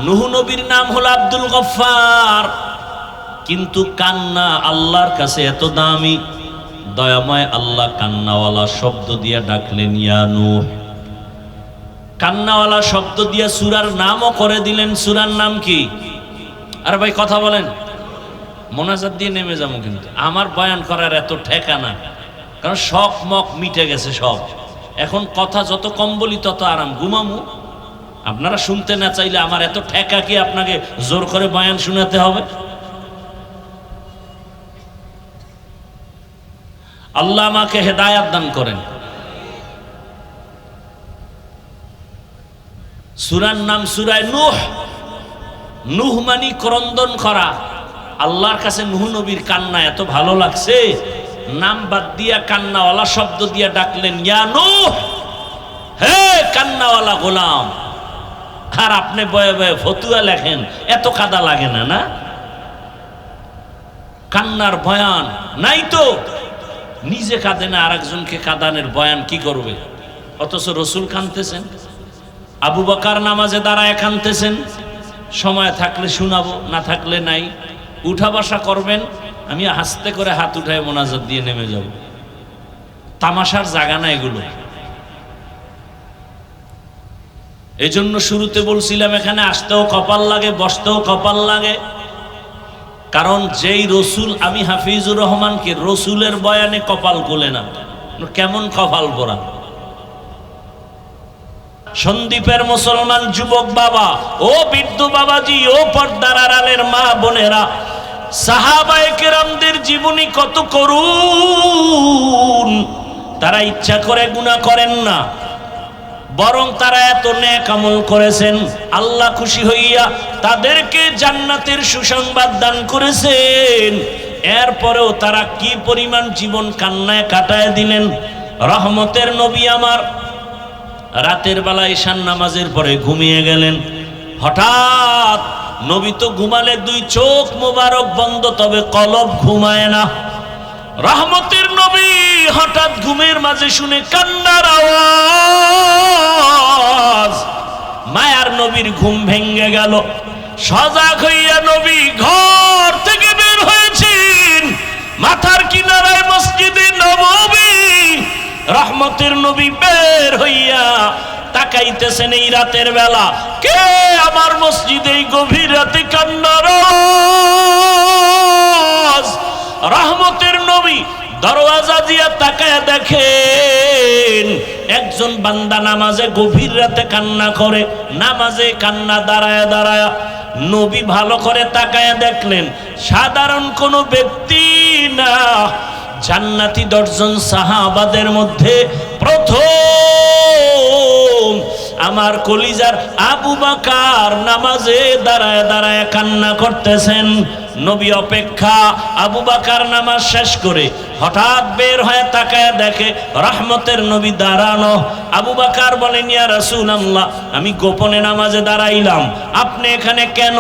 নূহ নবীর নাম হলো আব্দুল গফফার, কিন্তু কান্না আল্লাহর কাছে এত দামি। দয়াময় আল্লাহ কান্নাওয়ালা শব্দ দিয়ে ডাকলেন, ইয়া নূহ। কান্নাওয়ালা শব্দ দিয়ে সূরার নামও করে দিলেন। সূরার নাম কি? আর ভাই কথা বলেন, মোনাজাত দিয়ে নেমে যাবো। কিন্তু আমার বয়ান করার এত ঠেকা না, কারণ শখ মক মিটে গেছে সব। এখন কথা যত কম বলি তত আরাম, ঘুমামু। আপনারা শুনতে না চাইলে আমার এত ঠেকা কি আপনাকে জোর করে বয়ান শোনাতে হবে? আল্লাহ আমাকে হেদায়াত দান করেন। সূরার নাম সূরা নূহ। নূহ মানে ক্রন্দন করা। আল্লাহর কাছে নূহ নবীর কান্না এত ভালো লাগছে, নাম বাদ দিয়া কান্নাওয়ালা শব্দ দিয়া ডাকলেন, ইয়া নূহ, হে কান্নাওয়ালা গোলাম। আর আপনি বয়ে বয়ে ফতুয়া লেখেন, এত কাদা লাগে না? না, কান্নার বয়ান নাই তো। নিজে কাঁদে না, আর একজনকে কাঁদানের বয়ান কি করবে? অথচ রসুল কাঁদতেছেন, আবু বকর নামাজে দাঁড়ায় কাঁদতেছেন। সময় থাকলে শোনাবো, না থাকলে নাই। উঠা বসা করবেন, আমি হাসতে করে হাত উঠায় মোনাজাত দিয়ে নেমে যাব। তামাশার জায়গা না এগুলো। এই জন্য শুরুতে বলছিলাম, এখানে আসতেও কপাল লাগে, বসতেও কপাল লাগে। কারণ যেই রসুল, আমি হাফিজুর রহমানকে রসুলের বয়ানে কপাল গোলে না, কেমন কপাল পোড়া। সন্দীপের মুসলমান যুবক বাবা, ও বৃদ্ধ বাবাজি, ও পর্দার আড়ালের মা বোনেরা, সাহাবায়ে কেরামদের জীবনী কত করুণ। তারা ইচ্ছা করে গুনাহ করেন না, বরং তারা এত নেক আমল করেছেন, আল্লাহ খুশি হইয়া তাদেরকে জান্নাতের সুসংবাদ দান করেছেন। এরপরেও তারা কি পরিমাণ জীবন কান্নায় কাটায় দিলেন। রহমতের নবী আমার রাতের বেলা ঈশান নামাজের পরে ঘুমিয়ে গেলেন। হঠাৎ নবী তো ঘুমালে দুই চোখ মোবারক বন্ধ, তবে কলব ঘুমায় না। রহমতের নবী হঠাৎ ঘুমের মাঝে শুনে কান্নার আওয়াজ। মায়ার নবীর ঘুম ভেঙে গেল। সজাগ হইয়া নবী ঘর থেকে বের হয়েছেন। মাথার কিনারায় মসজিদে নববী। রহমতের নবী বের হইয়া তাকাইতেছেন এই রাতের বেলা, কে আমার মসজিদে এই গভীর রাতে কান্নার আওয়াজ। রহমতের নবী দরওয়াজা দিয়া তাকায় দেখেন একজন বান্দা নামাজে গভীর রাতে কান্না করে, নামাজে কান্না দাঁড়ায় দাঁড়ায়। নবী ভালো করে তাকায় দেখলেন সাধারণ কোনো ব্যক্তি না, জান্নাতি 10 জন সাহাবাদের মধ্যে প্রথম আমার কলিজার আবু বকর নামাজে দাঁড়ায় দাঁড়ায় কান্না করতেছেন। নবী অপেক্ষা। আবু বকর নামাজ শেষ করে হঠাৎ বের হয়ে তাকায় দেখে রহমতের নবী দাঁড়ানো। আবু বকর বলেন, ইয়া রাসূলুল্লাহ, আমি গোপনে নামাজে দাঁড়াইলাম, আপনি এখানে কেন?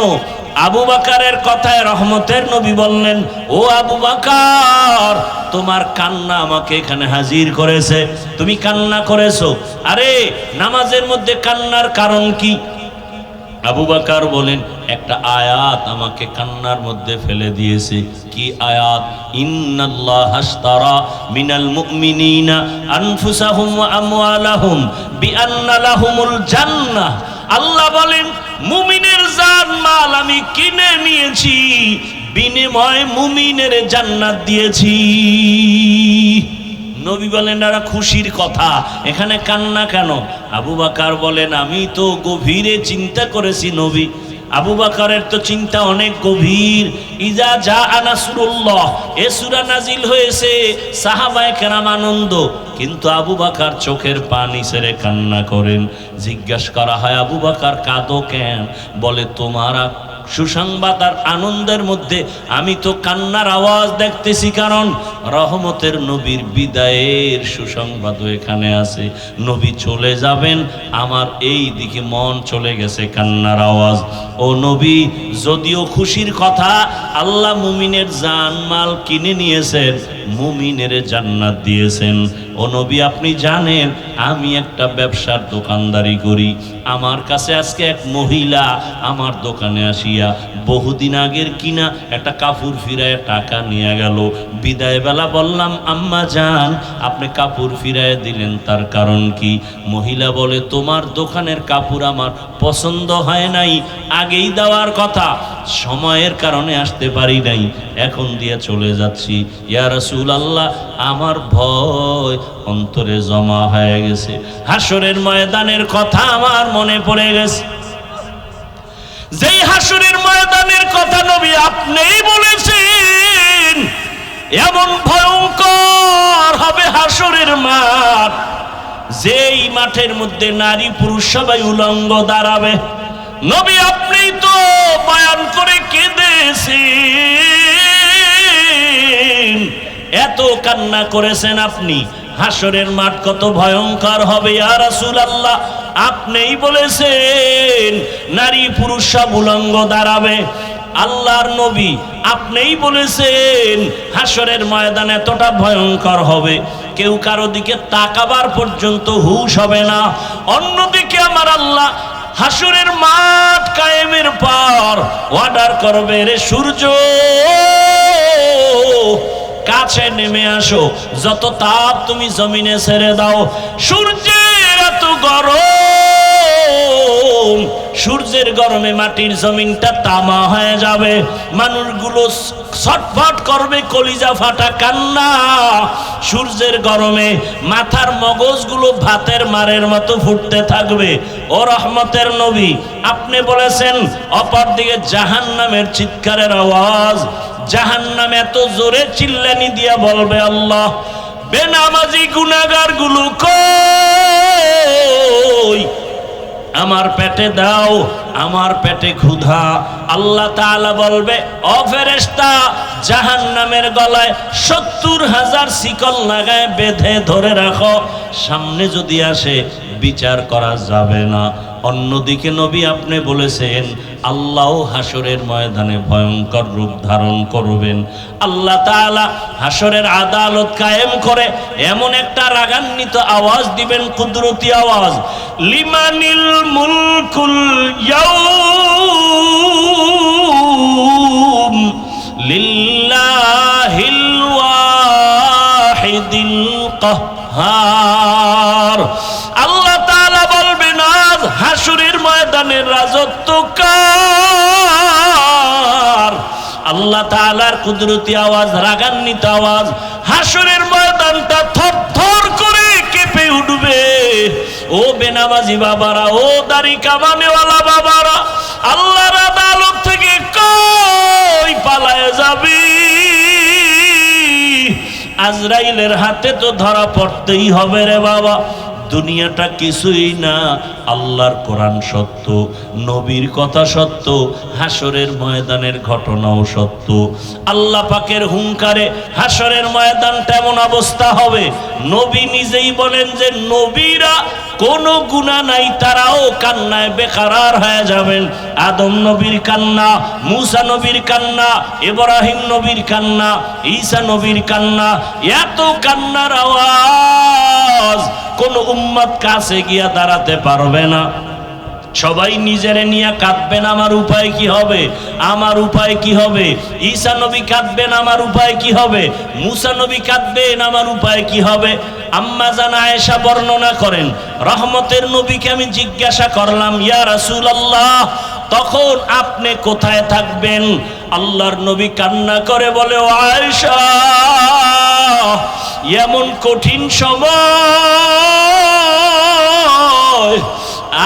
আবু বকরের কথায় রহমতের নবী বললেন, ও আবু বকর, তোমার কান্না আমাকে এখানে হাজির করেছে, তুমি কান্না করেছো। আরে নামাজের মধ্যে কান্নার কারণ কি? আবু বকর বলেন, একটা আয়াত আমাকে কান্নার মধ্যে ফেলে দিয়েছে। কি আয়াত? ইন্নাল্লাহা আশতারা মিনাল মুমিনিনা আনফুসাহুম ওয়া আমওয়ালাহুম বিআন্না লাহুমুল জান্নাহ। আল্লাহ বলেন, মুমিনের জান মাল আমি কিনে নিয়েছি, বিনিময়ে মুমিনের জান্নাত দিয়েছি। নবী বলেন, এটা খুশির কথা, এখানে কান্না কেন? আবু বকর বলেন, আমি তো গভীরে চিন্তা করেছি নবী। আবু বকরের তো চিন্তা অনেক গভীর। ইজা জা নাসরুল্লাহ এ সূরা নাজিল হয়েছে, সাহাবায়ে কেরাম আনন্দ, কিন্তু আবু বকর চোখের পানি ছেড়ে কান্না করেন। জিজ্ঞাসা করা হয়, আবু বকর কাঁদো কেন? বলে, তোমার সুসংবাদ আর আনন্দের মধ্যে আমি তো কান্নার আওয়াজ দেখতেছি, কারণ রহমতের নবীর বিদায়ের সুসংবাদও এখানে আছে। নবী চলে যাবেন, আমার এই দিকে মন চলে গেছে কান্নার আওয়াজ। ও নবী, যদিও খুশির কথা, আল্লাহ মুমিনের জান মাল কিনে নিয়েছেন, মুমিনের জান্নাত দিয়েছেন। ও নবী, আপনি জানেন আমি একটা ব্যবসার দোকানদারি করি। আমার কাছে আজকে এক মহিলা আমার দোকানে আসিয়া বহুদিন আগের কিনা একটা কাপড় ফিরায় টাকা নিয়ে গেল। বিদায় বেলা বললাম, আম্মা জান, আপনি কাপড় ফিরায় দিলেন, তার কারণ কি? মহিলা বলে, তোমার দোকানের কাপড় আমার পছন্দ হয় নাই, আগেই দেওয়ার কথা, সময়ের কারণে আসতে পারি নাই, এখন দিয়ে চলে যাচ্ছি। ইয়া রাসূলুল্লাহ, আমার ভয় অন্তরে জমা হয়ে গেছে, হাসরের ময়দানের কথা আমার মনে পড়ে গেছে। যেই হাসরের ময়দানের কথা নবী আপনিই বলেছেন, এমন ভয়ঙ্কর হবে হাসরের মাঠ, যেই মাঠের মধ্যে নারী পুরুষ সবাই উলঙ্গ দাঁড়াবে। নবী আপনিই তো বয়ান করে কেঁদেছেন, এত কান্না করেছেন আপনি, হাসরের মাঠ কত ভয়ঙ্কর হবে। ইয়া রাসূলুল্লাহ, আপনিই বলেছেন নারী পুরুষ সব উলঙ্গ দাঁড়াবে। আল্লাহর নবী আপনিই বলেছেন হাসরের ময়দান এতটা ভয়ঙ্কর হবে, কেউ কারো দিকে তাকাবার পর্যন্ত হুঁশ হবে না। অন্যদিকে আমার আল্লাহ হাসরের মাঠ কায়েমের পর অর্ডার করবে, রে সূর্য কাছে নেমে আসো, যত তাপ তুমি জমিনে ছেড়ে দাও। সূর্যের এত গরম, সূর্যের গরমে মাটির জমিনটা তামা হয়ে যাবে, মানুষগুলো ছটফট করবে, কলিজা ফাটা কান্না। সূর্যের গরমে মাথার মগজগুলো ভাতের মারের মতো ফুটতে থাকবে। ও রহমতের নবী, আপনি বলেছেন অপরদিকে জাহান্নামের চিৎকারের আওয়াজ, জাহান্নাম এত জোরে চিল্লানি দিয়া বলবে, আল্লাহ বেনামাজি গুনাহগার গুলো কই, আমার পেটে দাও, আমার পেটে ক্ষুধা। আল্লাহ তাআলা বলবে, ও ফেরেশতা, জাহান্নামের গলায় 70,000 শিকল লাগায় বেঁধে ধরে রাখো, সামনে যদি আসে বিচার করা যাবে না। অন্যদিকে নবী আপনি বলেছেন আল্লাহ হাসরের ময়দানে ভয়ঙ্কর রূপ ধারণ করবেন। আল্লাহ তাআলা হাসরের আদালত কায়েম করে এমন একটা রাগান্বিত আওয়াজ দিবেন, কুদরতি আওয়াজ, লিমানিল মুলকুল ইয়াউম লিল্লাহিল ওয়াহিদিল কাহ্হার। আল্লাহ তাআলা বলবেন আজ হাসরের ময়দানের রাজত্ব কার? আল্লাহ তাআলার কুদরতি আওয়াজ, রাগান্বিত আওয়াজ, হাসরের ময়দানটা থরথর করে কেঁপে উঠবে। ও বেনামাজি বাবারা, ও দাড়ি কামানেওয়ালা বাবারা, আল্লাহর আদালত থেকে কই পালায়ে যাবি? আজরাইলের হাতে তো ধরা পড়তেই হবে রে বাবা। দুনিয়াটা কিছুই না, আল্লাহর কোরআন সত্য, নবীর কথা সত্য, হাসরের ময়দানের ঘটনাও সত্য। আল্লাহ পাকের হুঙ্কারে হাসরের ময়দানটা এমন অবস্থা হবে, নবী নিজেই বলেন যে নবীরা কোনো গুনাহ নাই, তারাও কান্নায় বেকারার হয়ে যাবেন। আদম নবীর কান্না, মূসা নবীর কান্না, ইব্রাহিম নবীর কান্না, ঈসা নবীর কান্না, এত কান্নার আওয়াজ কোন উম্মত কাছে গিয়া দাঁড়াতে পারবে না। সবাই নিজেরে নিয়ে কাঁদবেন, আমার উপায় কি হবে, আমার উপায় কি হবে? ঈসা নবী কাঁদবেন, আমার উপায় কি হবে? মূসা নবী কাঁদবেন, আমার উপায় কি হবে? আম্মা জান আয়েশা বর্ণনা করেন, রহমতের নবীকে আমি জিজ্ঞাসা করলাম, ইয়া রাসূলুল্লাহ, তখন আপনি কোথায় থাকবেন? আল্লাহর নবী কান্না করে বলে, ও আয়েশা, এমন কঠিন সময়,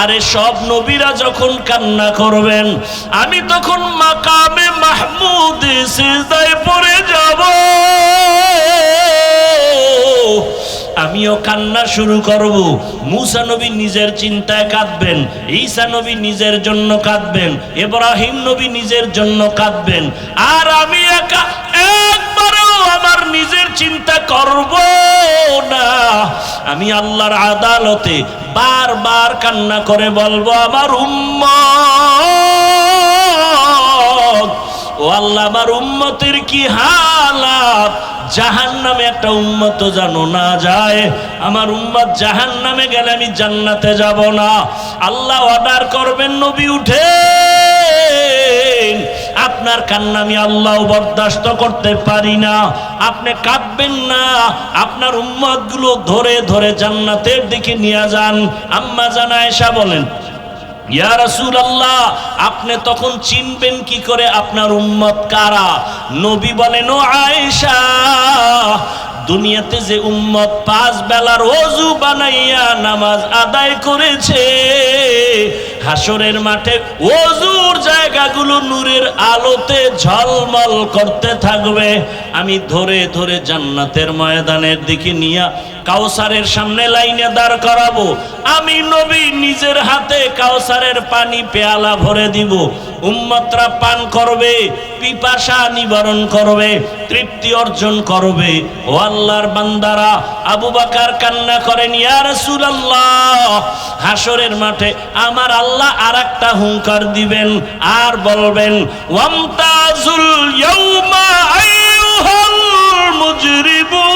আরে সব নবীরা যখন কান্না করবেন, আমি তখন মাকামে মাহমুদে সিজদায় পড়ে যাব, আমিও কান্না শুরু করব। মূসা নবী নিজের চিন্তায় কাঁদবেন, ঈসা নবী নিজের জন্য কাঁদবেন, ইব্রাহিম নবী নিজের জন্য কাঁদবেন, আর আমি একা একবারও আমার নিজের চিন্তা করব না। আমি আল্লাহর আদালতে বারবার কান্না করে বলবো, আমার উম্মত, ও আল্লাহ, আমার উম্মতের কি হালাত, জাহান্নামে একটা উম্মত যেন না যায়। আমার উম্মত জাহান্নামে গেলে আমি জান্নাতে যাব না। আল্লাহ অর্ডার করবেন, নবী উঠেন, আপনার কান্না আমি আল্লাহ বরদাস্ত করতে পারি না, আপনি কাঁদবেন না, আপনার উম্মতগুলো ধরে ধরে জান্নাতের দিকে নিয়ে যান। আম্মা জান আয়েশা বলেন, ইয়া রাসূলুল্লাহ, আপনি তখন চিনবেন কি করে আপনার উম্মত কারা? নবী বলেন, ও আয়েশা, দুনিয়াতে যে উম্মত 5 বেলার ওযু বানাইয়া নামাজ আদায় করেছে, হাসরের মাঠে ওযুর জায়গাগুলো নূরের আলোতে ঝলমল করতে থাকবে। আমি ধরে ধরে জান্নাতের ময়দানের দিকে নিয়ে কাউসারের সামনে লাইনে দাঁড় করাবো। আমি নবী নিজের হাতে কাউসারের পানি পেয়ালা ভরে দিব, উম্মতরা পান করবে, পিপাসা নিবারণ করবে, তৃপ্তি অর্জন করবে। ও আল্লাহর বান্দারা, আবু বকর কান্না করেন, ইয়া রাসূলুল্লাহ, হাসরের মাঠে আমার আল্লাহ আরেকটা হুঙ্কার দিবেন আর বলবেন, ওয়ামতাজুল ইয়াউমা আইয়ুহাল মুজরিমুন,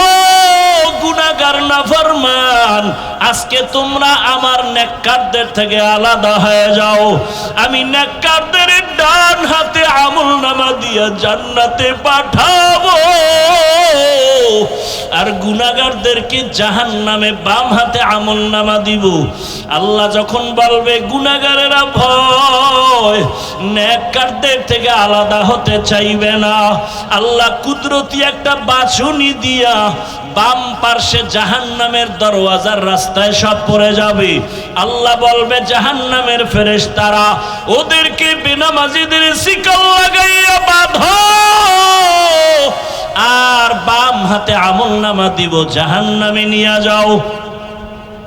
ও গুনাহগার নাফরমান, আজকে তোমরা আমার নেককারদের থেকে আলাদা হয়ে যাও, আমি নেককারদের ডান হাতে আমলনামা দিয়ে জান্নাতে পাঠাবো, আর গুনাহগারদেরকে জাহান্নামে বাম হাতে আমলনামা দিব। আল্লাহ যখন বলবে গুনাহগারেরা ভয়, নেককারদের থেকে আলাদা হতে চাইবে না, আল্লাহ কুদরতি একটা বাছুনি দিয়া বাম পার্শ্বে জাহান্নামের দরওয়াজার রাস্তায় সব পড়ে যাবে। আল্লাহ বলবে জাহান্নামের ফেরেশতারা ওদেরকে বেনামাজিদের শিকল লাগাইয়া বাঁধো, আর বাম হাতে আমলনামা দিব, জাহান্নামে নিয়ে যাও।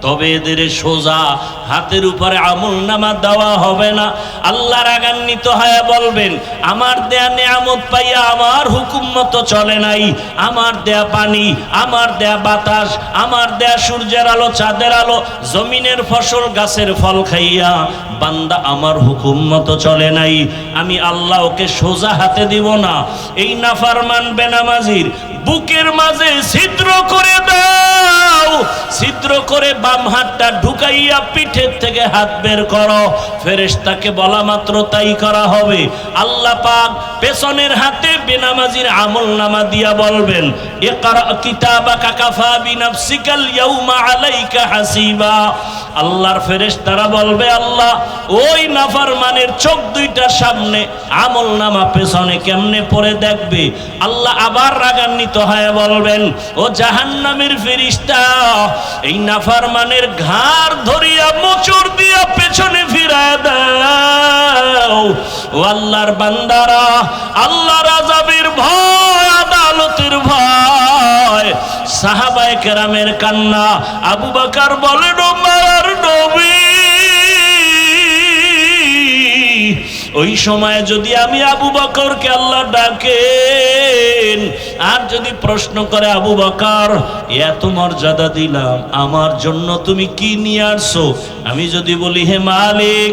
তবে এদের সোজা হাতের উপরে আমলনামা দেওয়া হবে না। আল্লাহ রাগান্বিত হয়ে বলবেন আমার দেয়া নিয়ামত পাইয়া আমার হুকুম মতো চলে নাই, আমার দেয়া পানি, আমার দেয়া বাতাস, আমার দেয়া সূর্যের আলো, চাঁদের আলো, জমিনের ফসল, গাছের ফল খাইয়া বান্দা আমার হুকুম মতো চলে নাই, আমি আল্লাহ ওকে সোজা হাতে দিব না। এই নাফরমান বেনামাজির বুকের মাঝে ছিদ্র করে দাও, ছিদ্র করে বাম হাতটা ঢুকাইয়া পিঠের থেকে হাত বের করো। ফেরেশতাকে বলা মাত্র তাই করা হবে। আল্লাহ পাক পেছনের হাতে বেনামাজির আমলনামা দিয়া বলবেন ইকরা কিতাবাকা কাফা বিনাফসিকাল ইয়াউমা আলাইকা হাসিবা। আল্লাহর ফেরেশতারা বলবে আল্লাহ ওই নাফরমানের চোখ দুইটার সামনে আমলনামা পেছনে কেমনে পড়ে দেখবে। আল্লাহ আবার রাগান্বিত হয়ে বলবেন ও জাহান্নামের ফেরেশতা, এই নাফরমানের ঘাড় ধরিয়া মোচড় দিয়া পেছনে ফিরায় দাও। ও আল্লাহর বান্দারা, আল্লাহর আযাবের ভয়, আদালতের ভয়, সাহাবায়ে কেরামের কান্না। আবু বকর বলেন ও মার নবী, ওই সময় যদি আমি আবু বকরকে আল্লাহ ডাকেন আর যদি প্রশ্ন করে আবু বকর এত মর্যাদা দিলাম, আমার জন্য তুমি কি নিয়ে আসছো? আমি যদি বলি হে মালিক,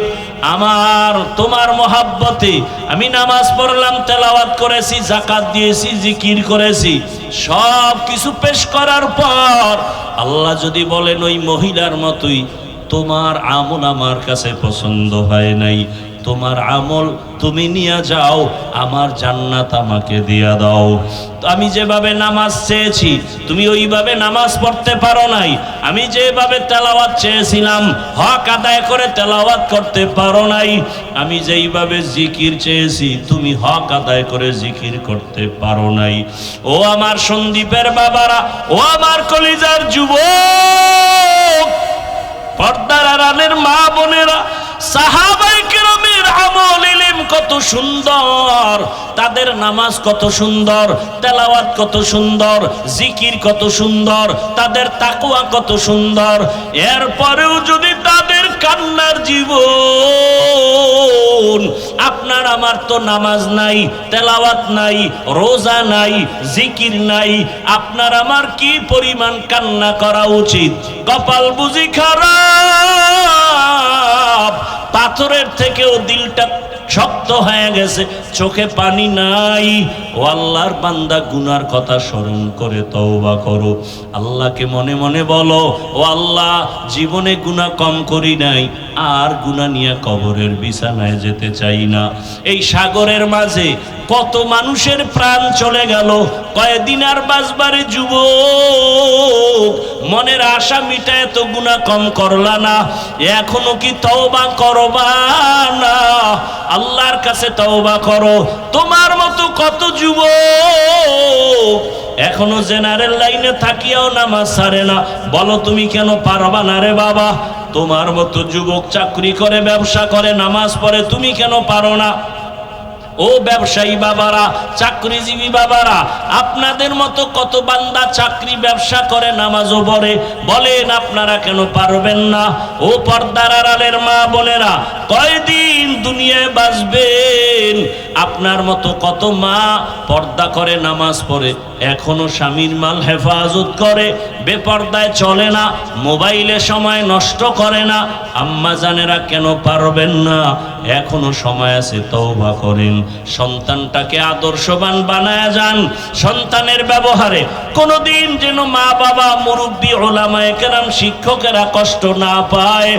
আমার তোমার মহাব্বতে আমি নামাজ পড়লাম, তেলাওয়াত করেছি, যাকাত দিয়েছি, জিকির করেছি, সব কিছু পেশ করার পর আল্লাহ যদি বলেন ওই মহিলার মতোই তোমার আমল আমার কাছে পছন্দ হয় নাই, তোমার আমল তুমি নিয়ে যাও, আমার জান্নাত আমাকে দিয়া দাও। তো আমি যেভাবে নামাজ চেয়েছি তুমি ওইভাবে নামাজ পড়তে পারো নাই, আমি যেভাবে তেলাওয়াত চেয়েছিলাম হক আদায় করে তেলাওয়াত করতে পারো নাই, আমি যেইভাবে জিকির চেয়েছি তুমি হক আদায় করে জিকির করতে পারো নাই। ও আমার সন্দীপের বাবারা, ও আমার কলিজার যুবক, পর্দার আড়ালের মা বোনেরা, সাহাবায়ে কেরামের আমল ইলম কত সুন্দর, তাদের নামাজ কত সুন্দর, তেলাওয়াত কত সুন্দর, জিকির কত সুন্দর, তাদের তাকওয়া কত সুন্দর, এরপরেও যদি তাদের কান্নার জীবন, আপনার আমার তো নামাজ নাই, তেলাওয়াত নাই, রোজা নাই, জিকির নাই, আপনার আমার কি পরিমাণ কান্না করা উচিত? কপাল বুঝি খারাপ, পাথরের থেকেও দিলটা শক্ত হয়ে গেছে, চোখে পানি নাই। ও আল্লাহর বান্দা, গুনার কথা স্মরণ করে তওবা করো, আল্লাহকে মনে মনে বলো ও আল্লাহ, জীবনে গুনাহ কম করি নাই, আর গুনাহ নিয়ে কবরের বিছানায় যেতে চাই না। এই সাগরের মাঝে কত মানুষের প্রাণ চলে গেল, কয়েকদিন আর বাঁচবারে যুবক, মনের আশা মিটায় তো গুনাহ কম করলা না, এখনো কি তওবা করবা না? আল্লাহর কাছে তওবা করো। তোমার মতো কত যুবক এখনো জেনারেল লাইনে থাকিয়াও নামাজ ছাড়ে না, বলো তুমি কেন পারবা না রে বাবা? তোমার মতো যুবক চাকরি করে, ব্যবসা করে, নামাজ পড়ে, তুমি কেন পারো না? ও ব্যবসায়ী বাবারা, চাকরিজীবী বাবারা, আপনাদের মতো কত বান্দা চাকরি ব্যবসা করে, নামাজও পড়ে, বলেন আপনারা কেন পারবেন না? ও পর্দার আড়ালের মা বোনেরা, কয়দিন দুনিয়ায় বাঁচবেন? আপনার মতো কত মা পর্দা করে, নামাজ পড়ে, এখনো স্বামীর মাল হেফাজত করে, বেপর্দায় চলে না, মোবাইলে সময় নষ্ট করে না। আম্মা জানেরা কেন পারবেন না? এখনো সময় আছে, তওবা করেন। সন্তানটাকে আদর্শবান বানায়া যান। সন্তানের ব্যবহারে কোনোদিন যেন মা বাবা, মুরব্বী, ওলামায়ে কেরাম, শিক্ষকেরা কষ্ট না পায়।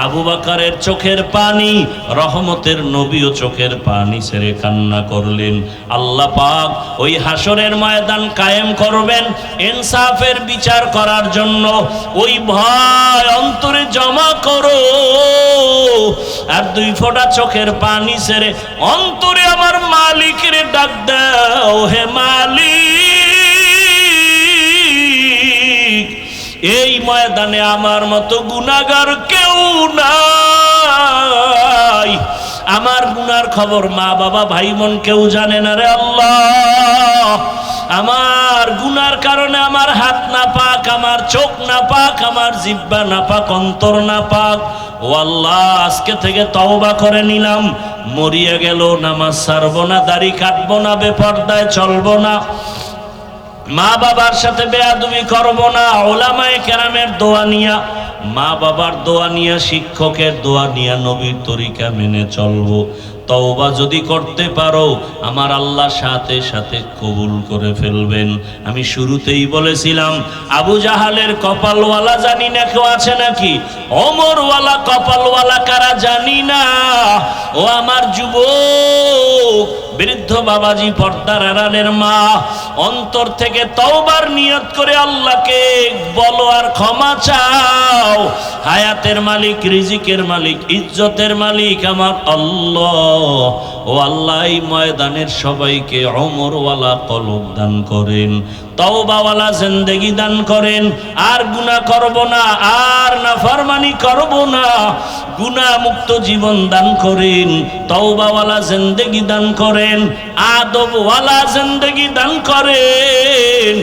আবু বকরের চোখের পানি, রহমতের নবীও চোখের পানি ছেড়ে কান্না করলেন। আল্লাহ পাক ওই হাসরের ময়দান কায়েম করবেন ইনসাফের বিচার করার জন্য। ওই ভয় অন্তরে জমা করো, আর 2 ফোঁটা চোখের পানি ছেড়ে অন্তরে আমার মালিকের ডাক দাও, হে মালিক, এই ময়দানে আমার মতো গুনাহগার কেউ নাই। আমার গুনার খবর মা বাবা ভাই বোন কেউ জানে না রে আল্লাহ। আমার গুনার কারণে আমার হাত না পাক, আমার চোখ না পাক, আমার জিহ্বা না পাক, অন্তর না পাক। ও আল্লাহ, আজকে থেকে তওবা করে নিলাম, মরিয়া গেল নামাজ ছাড়বো না, দাড়ি কাটবো না, বেপরদায় চলবো না, মা বাবার সাথে বেয়াদবি করবো না, ওলামায়ে কেরামের দোয়া নিয়া, মা বাবার দোয়া নিয়া, শিক্ষকের দোয়া নিয়া নবীর তরিকা মেনে চলবো। তওবা যদি করতে পারো আমার আল্লাহ সাথে সাথে কবুল করে ফেলবেন। আমি শুরুতেই বলেছিলাম আবু জাহালের কপালওয়ালা জানি না কেউ আছে নাকি, ওমরওয়ালা কপালওয়ালা কারা জানি না। ও আমার যুবক বৃদ্ধ বাবাজি, পর্দার আড়ালের মা, অন্তর থেকে তওবার নিয়ত করে আল্লাহকে বলো আর ক্ষমা চাও। হায়াতের মালিক, রিজিকের মালিক, ইজ্জতের মালিক আমার আল্লাহ। ও আল্লাহ, এই ময়দানের সবাইকে ওমরওয়ালা কলব দান করেন, তওবাওয়ালা জিন্দেগি দান করেন। আর গুনাহ করব না, আর নাফরমানি করব না, গুনাহ মুক্ত জীবন দান করেন, তওবাওয়ালা জিন্দেগি দান করেন, আদবওয়ালা জিন্দেগি দান করেন,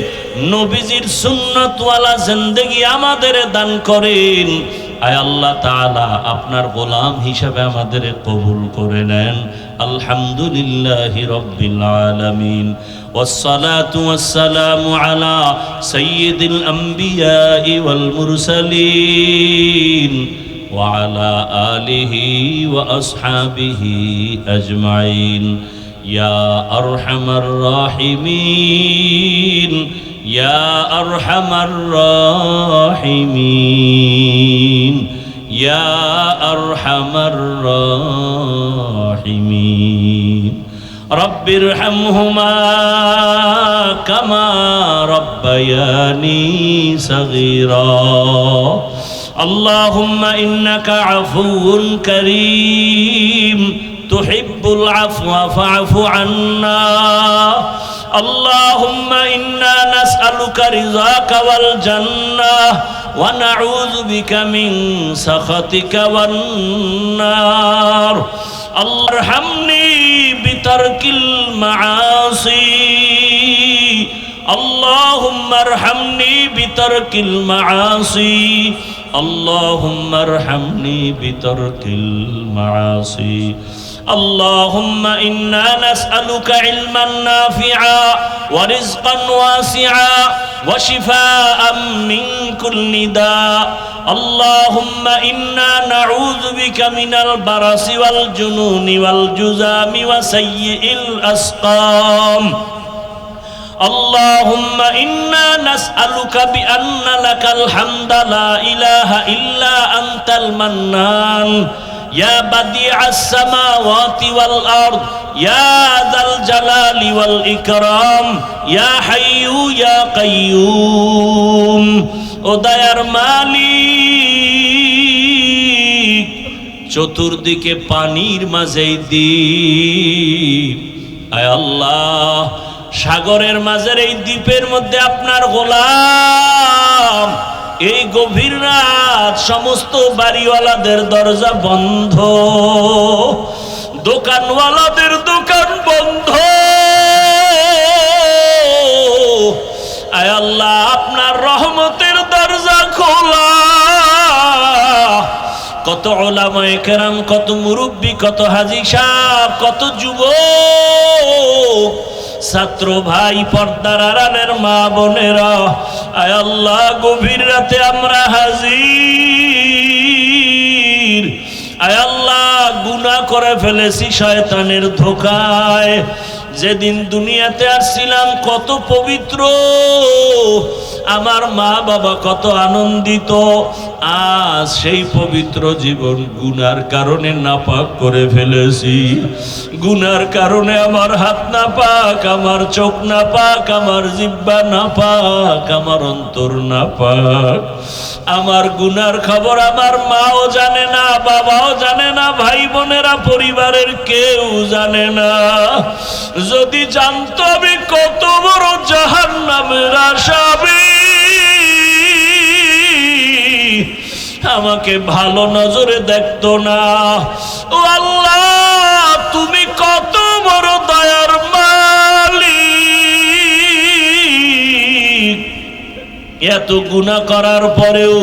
নবীজির সুন্নতওয়ালা জিন্দেগি আমাদের দান করেন। আয় আল্লাহ তাআলা, আপনার গোলাম হিসাবে আমাদের কবুল করে নেন। আলহামদুলিল্লাহি রাব্বিল আলামিন, والصلاة والسلام على سيد الأنبياء والمرسلين وعلى آله وأصحابه أجمعين يا أرحم الراحمين يا أرحم الراحمين يا أرحم الراحمين رب ارحمهما كما ربياني صغيرا اللهم إنك عفو كريم تحب العفو فاعف عنا اللهم إنا نسألك رضاك والجنة ونعوذ بك من سخطك والنار اللهم ارحمني بترك المعاصي اللهم ارحمني بترك المعاصي اللهم ارحمني بترك المعاصي اللهم إنا نسألك علما نافعا ورزقا واسعا وشفاء من كل داء اللهم إنا نعوذ بك من البرص والجنون والجذام وسيء الأسقام اللهم إنا نسألك بأن لك الحمد لا إله إلا أنت المنان يا بديع السماوات والأرض يا ذا الجلال والإكرام يا حي يا قيوم ও দয়ার মালিক, চতুর্দিকে পানির মাঝে দ্বীপ, আয় আল্লাহ সাগরের মাঝের এই দ্বীপের মধ্যে আপনার গোলাম, এই গভীর রাত সমস্ত বাড়িওয়ালাদের দরজা বন্ধ, দোকানওয়ালাদের দোকান বন্ধ, আয় আল্লাহ আপনার রহমতের দরজা খোলা। কত উলামায়ে কেরাম, কত মুরব্বী, কত হাজী সাহেব, কত যুবক, ছাত্র ভাই, পর্দার আড়ালের মা বোনেরা, আয় আল্লাহ গভীর রাতে আমরা হাজির, আয় আল্লাহ গুনাহ করে ফেলেছি শয়তানের ধোঁকায়। যেদিন দুনিয়াতে আসছিলাম কত পবিত্র, আমার মা বাবা কত আনন্দিত, আজ সেই পবিত্র জীবন গুনার কারণে নাপাক করে ফেলেছি। গুনার কারণে আমার হাত নাপাক, আমার চোখ নাপাক, আমার জিহ্বা নাপাক, আমার অন্তর নাপাক। আমার গুনার খবর আমার মাও জানে না, বাবাও জানে না, ভাই বোনেরা পরিবারের কেউ জানে না। যদি জানতো আমি কত বড় জাহান্নামের আসামি, আমাকে ভালো নজরে দেখতো না। ও আল্লাহ, তুমি কত বড় দয়ার মালিক। এত গুনাহ করার পরেও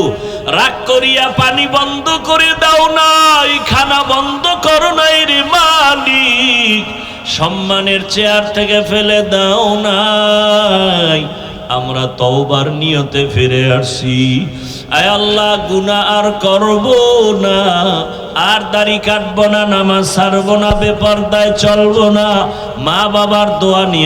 রাগ করিয়া পানি বন্ধ করে দাও নাই, খানা বন্ধ করো নাই রে মালিক, সম্মানের চেয়ার থেকে ফেলে দাও নাই। আমরা তওবার নিয়তে ফিরে আসছি। আয় আল্লাহ, গুনাহ আর করব না, আর দাড়ি কাটবো না, নামাজ ছাড়বো না, বেপরদায় চলবো না, মা বাবার দোয়া নিয়ে